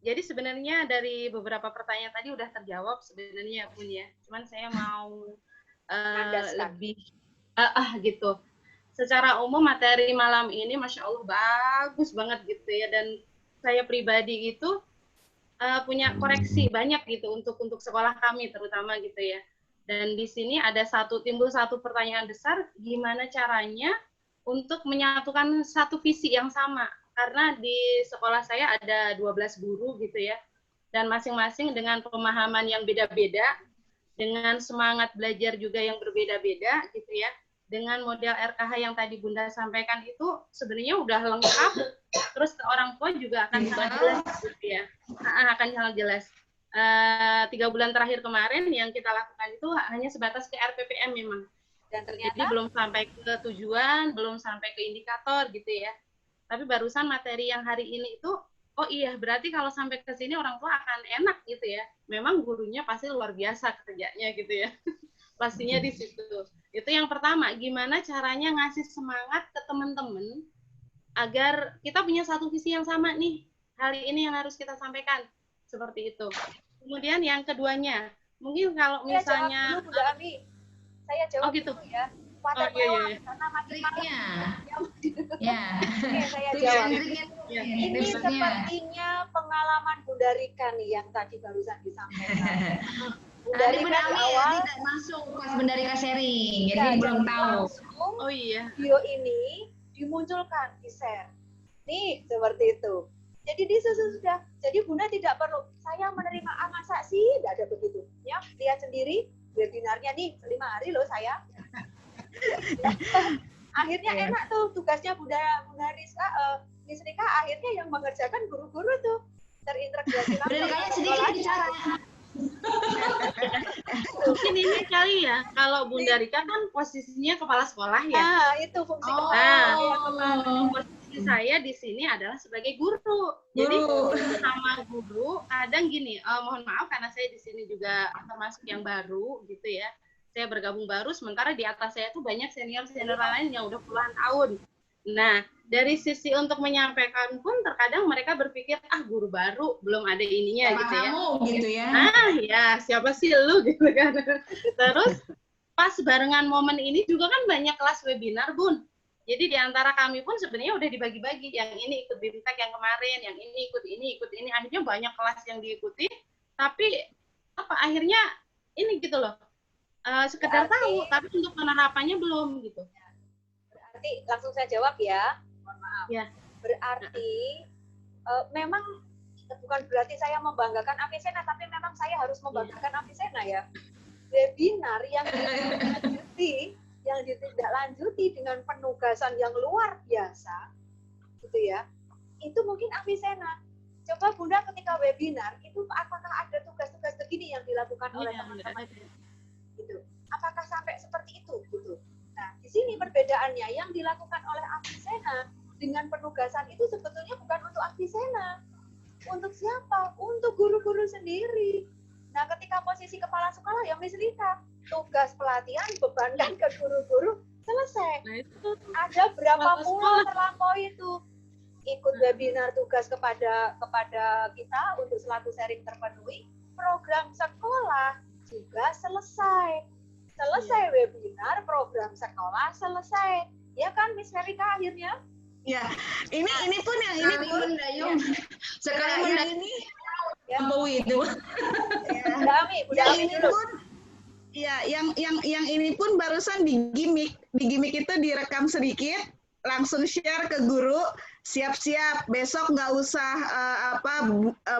Jadi sebenarnya dari beberapa pertanyaan tadi udah terjawab sebenarnya Bun ya. Cuman saya mau lebih gitu. Secara umum materi malam ini Masya Allah bagus banget gitu ya, dan saya pribadi itu punya koreksi banyak gitu untuk sekolah kami terutama gitu ya. Dan di sini ada timbul satu pertanyaan besar, gimana caranya untuk menyatukan satu visi yang sama. Karena di sekolah saya ada 12 guru gitu ya, dan masing-masing dengan pemahaman yang beda-beda, dengan semangat belajar juga yang berbeda-beda gitu ya. Dengan model RKH yang tadi Bunda sampaikan itu sebenarnya udah lengkap, terus orang tua juga akan sangat jelas gitu ya, akan sangat jelas. 3 bulan terakhir kemarin yang kita lakukan itu hanya sebatas ke RPPM memang, dan ternyata jadi belum sampai ke tujuan, belum sampai ke indikator gitu ya. Tapi barusan materi yang hari ini itu, oh iya berarti kalau sampai ke sini orang tua akan enak gitu ya. Memang gurunya pasti luar biasa kerjanya gitu ya. Pastinya di situ. Itu yang pertama, gimana caranya ngasih semangat ke teman-teman agar kita punya satu visi yang sama nih. Hari ini yang harus kita sampaikan. Seperti itu. Kemudian yang keduanya, mungkin kalau misalnya... Jawab dulu, Bunda Ami. Saya jawab gitu. Dulu ya. Karena makin-makin. Ya. Oke, saya jawab. Ini sepertinya pengalaman Bunda Rika nih yang tadi barusan disampaikan. Bunda Rika di awal tidak masuk pas Bunda Rika sharing, jadi belum tahu. Oh iya. Video ini dimunculkan, di-share. Nih, seperti itu. Jadi sudah. Jadi Bunda tidak perlu, saya menerima masa sih, tidak ada begitu. Ya, lihat sendiri webinarnya nih, 5 hari loh saya. Akhirnya enak tuh tugasnya Bunda Rizka, Miss Rika akhirnya yang mengerjakan guru-guru tuh terintegrasi langsung. Bunda Rika sedikit bicara. Mungkin ini kali ya, kalau Bunda Rika kan posisinya kepala sekolah ya. Nah, itu fungsi kepala. Posisi saya di sini adalah sebagai guru. Jadi sama guru kadang gini, mohon maaf karena saya di sini juga termasuk yang baru gitu ya. Saya bergabung baru, sementara di atas saya tuh banyak senior-senior lain yang udah puluhan tahun. Nah, dari sisi untuk menyampaikan pun terkadang mereka berpikir, guru baru, belum ada ininya gitu ya. Gitu ya. Ya, siapa sih lu gitu kan. Terus, pas barengan momen ini juga kan banyak kelas webinar, Bun. Jadi di antara kami pun sebenarnya udah dibagi-bagi. Yang ini ikut BIMTEK yang kemarin, yang ini ikut ini. Akhirnya banyak kelas yang diikuti, tapi akhirnya ini gitu loh. Sekedar tahu, tapi untuk penerapannya belum gitu. Berarti langsung saya jawab ya, mohon maaf. Ya. Berarti memang bukan berarti saya membanggakan Avicenna, tapi memang saya harus membanggakan Avicenna ya. Webinar yang ditindaklanjuti dengan penugasan yang luar biasa, gitu ya. Itu mungkin Avicenna. Coba Bunda ketika webinar itu apakah ada tugas-tugas begini yang dilakukan oleh teman-teman? Gitu. Apakah sampai seperti itu gitu. Nah, di sini perbedaannya yang dilakukan oleh Avicenna dengan penugasan itu sebetulnya bukan untuk Avicenna. Untuk siapa? Untuk guru-guru sendiri. Nah, ketika posisi kepala sekolah yang Miss Rika, tugas pelatihan bebankan ke guru-guru, selesai. Nah, itu ada berapa puluh terlampaui itu. Ikut webinar tugas kepada kita untuk selaku sharing terpenuhi, program sekolah juga selesai webinar, program sekolah selesai, ya kan Miss Rika akhirnya? Ya, ini pun yang ini pun Dayung. Sekali ini Bowie itu. Yang ini pun, ya yang ini pun barusan di gimmick di gimmick itu direkam sedikit, langsung share ke guru, siap-siap besok nggak usah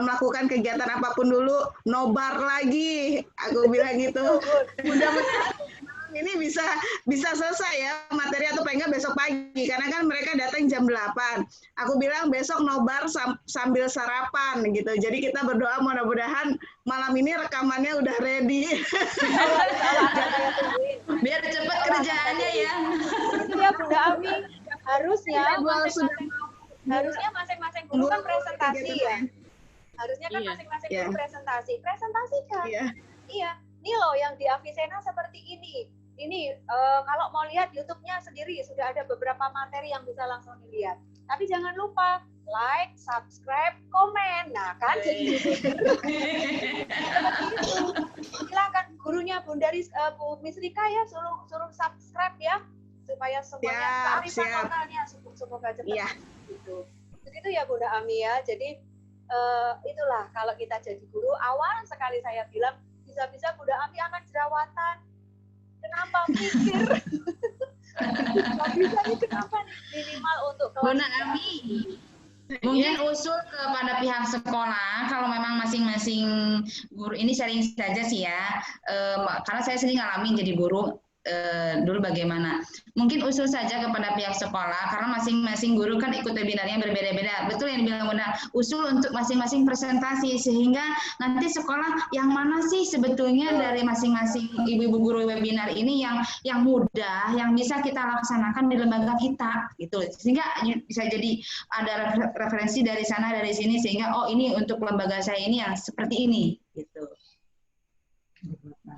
melakukan kegiatan apapun dulu, nobar lagi, aku bilang gitu. Mudah-mudahan ini bisa selesai ya materi atau paling nggak besok pagi, karena kan mereka datang jam 8. Aku bilang besok nobar sambil sarapan gitu. Jadi kita berdoa mudah-mudahan malam ini rekamannya udah ready. Biar cepat kerjaannya ya. Ya Bunda Ami, harusnya masing-masing guru kan presentasi ya. Harusnya kan masing-masing guru presentasikan. Iya. Ini loh yang di Avicenna seperti ini. Ini kalau mau lihat YouTube-nya sendiri sudah ada beberapa materi yang bisa langsung dilihat. Tapi jangan lupa like, subscribe, komen. Nah kan jadi silakan gurunya Bunda Bu Miss Rika ya suruh subscribe ya supaya semuanya kearifan lokalnya semoga cepat. Begitu ya Bunda Ami ya. Jadi itulah kalau kita jadi guru, awal sekali saya bilang bisa-bisa Bunda Ami akan jerawatan. Kenapa mikir? Nggak bisa ini kenapa nih? Minimal untuk Bunda Ami, mungkin usul kepada pihak sekolah, kalau memang masing-masing guru, ini sharing saja sih ya, karena saya sendiri ngalamin jadi guru dulu bagaimana. Mungkin usul saja kepada pihak sekolah, karena masing-masing guru kan ikut webinarnya berbeda-beda. Betul yang dibilang Bunda, usul untuk masing-masing presentasi, sehingga nanti sekolah yang mana sih sebetulnya dari masing-masing ibu-ibu guru webinar ini yang mudah, yang bisa kita laksanakan di lembaga kita, gitu. Sehingga bisa jadi ada referensi dari sana, dari sini, sehingga oh ini untuk lembaga saya ini yang seperti ini, gitu.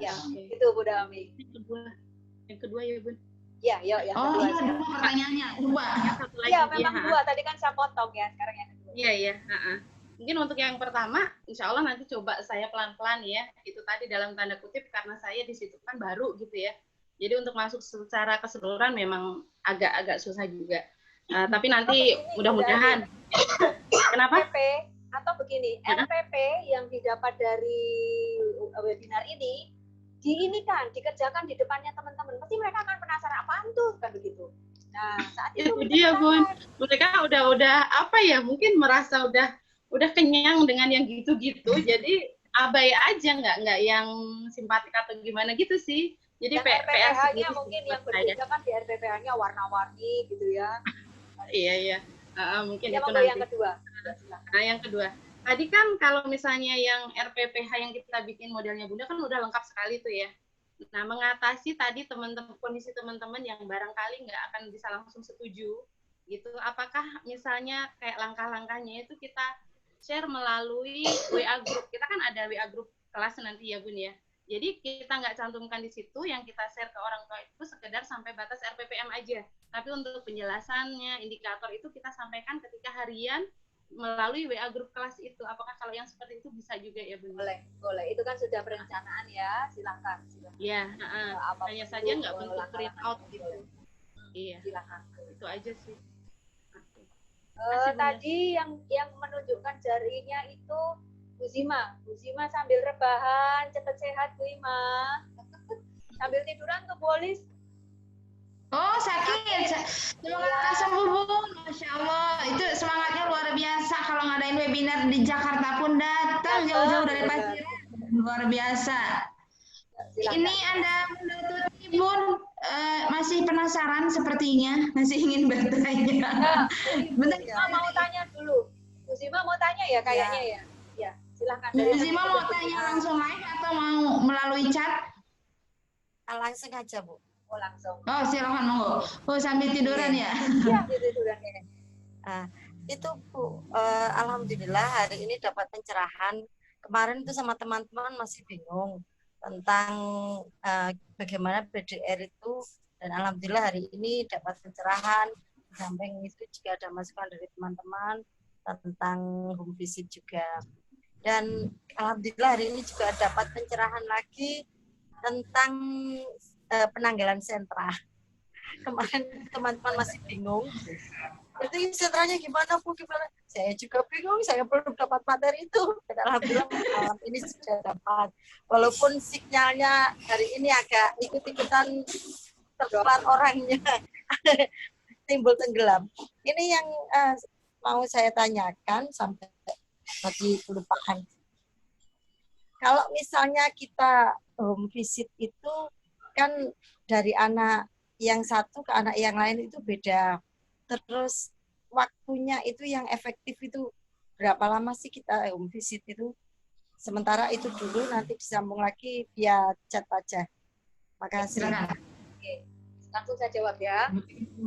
Ya, itu Bunda Ami. Yang kedua ya Bun. Ya, yang kedua. Oh iya, dua pertanyaannya, dua. Iya, memang dua. Tadi kan saya potong ya, sekarang yang kedua. Iya. Mungkin untuk yang pertama, insya Allah nanti coba saya pelan-pelan ya. Itu tadi dalam tanda kutip karena saya di situ kan baru gitu ya. Jadi untuk masuk secara keseluruhan memang agak susah juga. Tapi nanti mudah-mudahan. Kenapa? RPP atau begini, RPP yang didapat dari webinar ini dikerjakan di depannya teman-teman, pasti mereka akan penasaran apaan tuh, kan begitu. Nah, saat itu dia Bun, mereka udah apa ya, mungkin merasa udah kenyang dengan yang gitu-gitu, jadi abai aja, nggak yang simpatik atau gimana gitu sih. Jadi RPPH-nya mungkin yang berbeda kan di RPPH-nya warna-warni gitu ya. Iya. Mungkin ya, itu nanti. Yang kedua. Nah, yang kedua. Tadi kan kalau misalnya yang RPPH yang kita bikin modelnya Bunda kan udah lengkap sekali tuh ya. Nah, mengatasi tadi kondisi teman-teman yang barangkali nggak akan bisa langsung setuju gitu. Apakah misalnya kayak langkah-langkahnya itu kita share melalui WA group. Kita kan ada WA group kelas nanti ya Bun ya. Jadi kita nggak cantumkan di situ, yang kita share ke orang tua itu sekedar sampai batas RPPM aja. Tapi untuk penjelasannya, indikator itu kita sampaikan ketika harian melalui WA grup kelas itu. Apakah kalau yang seperti itu bisa juga ya Bun? Boleh. Itu kan sudah perencanaan ya, silakan. Iya, hanya saja nggak bentuk print out gitu. Iya, silakan. Itu aja sih. Tadi yang menunjukkan jarinya itu Bu Zima sambil rebahan, cepat sehat Bu Ima. Sambil tiduran tuh Bolis. Oh, sakit. Semoga sembuh, Bu. Masya Allah. Itu semangatnya luar biasa. Kalau ngadain webinar di Jakarta pun datang jauh-jauh dari Pasiran. Luar biasa. Ini Anda menutupi, Bun. Masih penasaran sepertinya. Masih ingin bertanya. Bentar, mau tanya dulu. Bu Zima mau tanya ya kayaknya ya. Ya, silakan. Bu Zima mau tanya langsung live atau mau melalui chat? Langsung aja, Bu. Oh, langsung. Oh, silakan monggo. Oh, sambil tiduran ya? Iya, tiduran ya. Itu Bu, alhamdulillah hari ini dapat pencerahan. Kemarin itu sama teman-teman masih bingung tentang bagaimana BDR itu, dan alhamdulillah hari ini dapat pencerahan. Di samping itu juga ada masukan dari teman-teman tentang home visit juga. Dan alhamdulillah hari ini juga dapat pencerahan lagi tentang penanggalan sentra. Kemarin teman-teman masih bingung. Jadi sentranya gimana Bu? Gimana? Saya juga bingung. Saya belum dapat materi itu. Dan alhamdulillah malam ini sudah dapat. Walaupun sinyalnya hari ini agak ikut-ikutan tempat orangnya timbul tenggelam. Ini yang mau saya tanyakan sampai tadi kelupaan. Kalau misalnya kita home visit itu kan dari anak yang satu ke anak yang lain itu beda. Terus waktunya itu yang efektif itu berapa lama sih kita home visit itu? Sementara itu dulu, nanti disambung lagi via chat aja. Makasih. Oke, langsung saya jawab ya.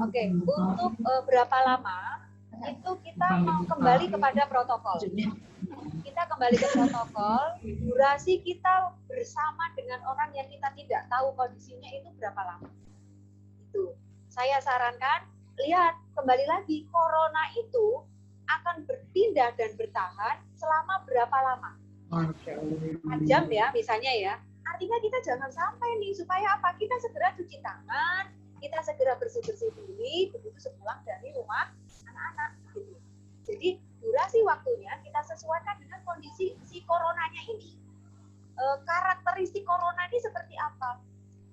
Oke, untuk berapa lama itu kita mau kembali kepada protokol. Kita kembali ke protokol, durasi kita bersama dengan orang yang kita tidak tahu kondisinya itu berapa lama. Itu saya sarankan, lihat kembali lagi, corona itu akan berpindah dan bertahan selama berapa lama. 4 jam ya misalnya ya. Artinya kita jangan sampai nih, supaya apa? Kita segera cuci tangan, kita segera bersih-bersih diri begitu sepulang dari rumah anak-anak gitu. Jadi durasi waktunya kita sesuaikan dengan kondisi si coronanya ini. Karakteristik corona ini seperti apa?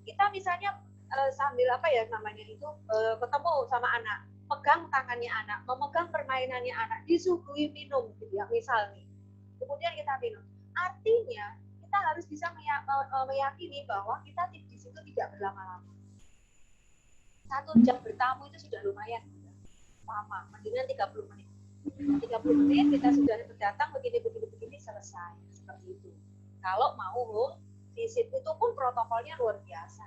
Kita misalnya sambil apa ya namanya itu ketemu sama anak, pegang tangannya anak, memegang permainannya anak, disuguhi minum gitu ya misal nih. Kemudian kita minum. Artinya kita harus bisa meyakini bahwa kita di situ tidak berlama-lama. 1 jam bertamu itu sudah lumayan lama, mendingan 30 menit. 30 menit kita sudah datang begini selesai seperti itu. Kalau mau home visit itu pun protokolnya luar biasa.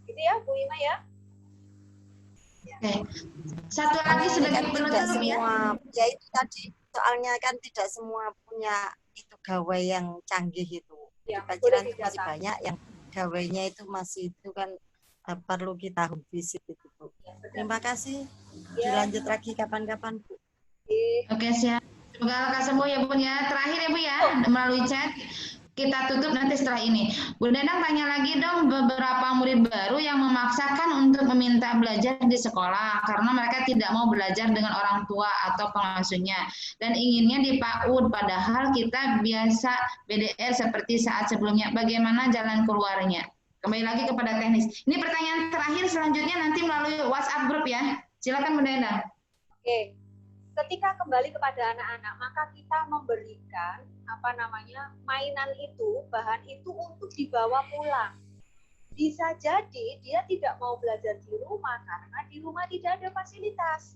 Gitu ya Bu Ima ya. Oke. Satu lagi sebagai penutup ya. Ya itu tadi soalnya kan tidak semua punya itu gawai yang canggih itu. Ya, Pikiran itu masih banyak yang gawainya itu masih itu kan perlu kita home visit itu Bu. Ya, terima kasih. Dilanjut lagi kapan-kapan Bu. Oke, siap. Semoga lekas sembuh ya Bun ya. Terakhir ya Bu ya, melalui chat. Kita tutup nanti setelah ini. Bu Dadang tanya lagi dong, beberapa murid baru yang memaksakan untuk meminta belajar di sekolah karena mereka tidak mau belajar dengan orang tua atau pengasuhnya dan inginnya di PAUD padahal kita biasa BDR seperti saat sebelumnya. Bagaimana jalan keluarnya? Kembali lagi kepada teknis. Ini pertanyaan terakhir, selanjutnya nanti melalui WhatsApp grup ya. Silakan Bu Dadang. Oke. Ketika kembali kepada anak-anak, maka kita memberikan mainan itu, bahan itu untuk dibawa pulang. Bisa jadi dia tidak mau belajar di rumah karena di rumah tidak ada fasilitas.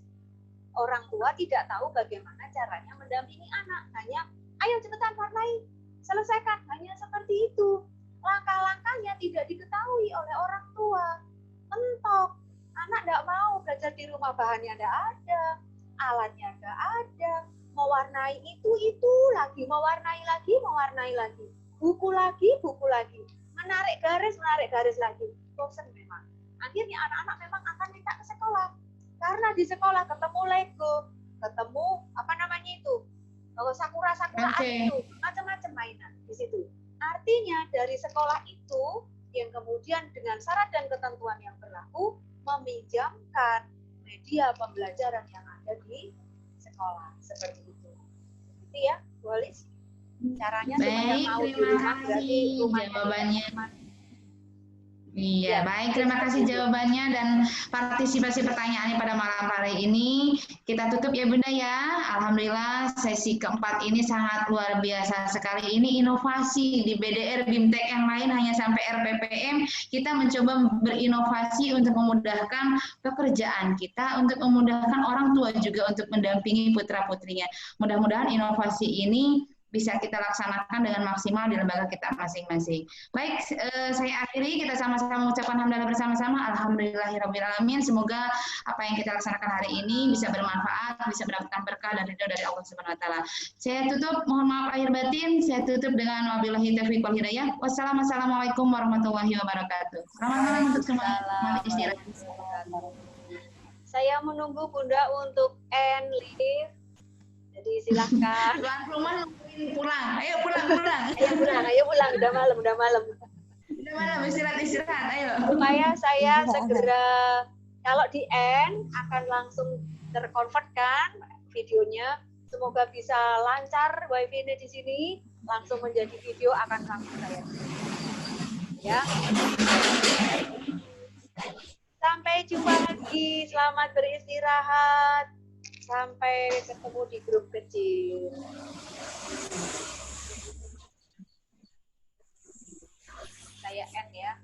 Orang tua tidak tahu bagaimana caranya mendampingi anak. Hanya, ayo cepetan warnai, selesaikan. Hanya seperti itu. Langkah-langkahnya tidak diketahui oleh orang tua. Mentok. Anak tidak mau belajar di rumah, bahannya tidak ada. Alatnya nggak ada, mewarnai itu lagi, mewarnai lagi, buku lagi, menarik garis lagi, bosan memang. Akhirnya anak-anak memang akan minta ke sekolah, karena di sekolah ketemu Lego, ketemu sakura-sakuraan itu, macam-macam mainan di situ. Artinya dari sekolah itu yang kemudian dengan syarat dan ketentuan yang berlaku meminjamkan media pembelajaran yang ada di sekolah seperti itu. Gitu ya, Bu Alis. Caranya supaya mau di rumah berarti jawabannya. Iya, baik. Terima kasih jawabannya dan partisipasi pertanyaannya pada malam hari ini. Kita tutup ya Bunda ya. Alhamdulillah sesi keempat ini sangat luar biasa sekali. Ini inovasi di BDR, BIMTEK yang lain hanya sampai RPPM. Kita mencoba berinovasi untuk memudahkan pekerjaan kita, untuk memudahkan orang tua juga untuk mendampingi putra-putrinya. Mudah-mudahan inovasi ini bisa kita laksanakan dengan maksimal di lembaga kita masing-masing. Baik, saya akhiri, kita sama-sama mengucapkan hamdalah bersama-sama. Alhamdulillahirrahmanirrahim. Semoga apa yang kita laksanakan hari ini bisa bermanfaat, bisa mendapatkan berkah dan ridho dari Allah Subhanahu Wa Taala. Saya tutup, mohon maaf lahir batin. Saya tutup dengan wabillahi taufiq wal hidayah. Wassalamualaikum warahmatullahi wabarakatuh. Selamat malam untuk semua. Saya menunggu Bunda untuk end live. Jadi silahkan. Pulang. Ayo pulang. Ayo pulang. Udah malam. Udah malam, istirahat. Ayo. Supaya saya segera, kalau di end akan langsung terkonvert kan videonya. Semoga bisa lancar wifi-nya di sini. Langsung menjadi video akan langsung saya. Ya. Sampai jumpa lagi. Selamat beristirahat. Sampai ketemu di grup kecil. Saya end ya.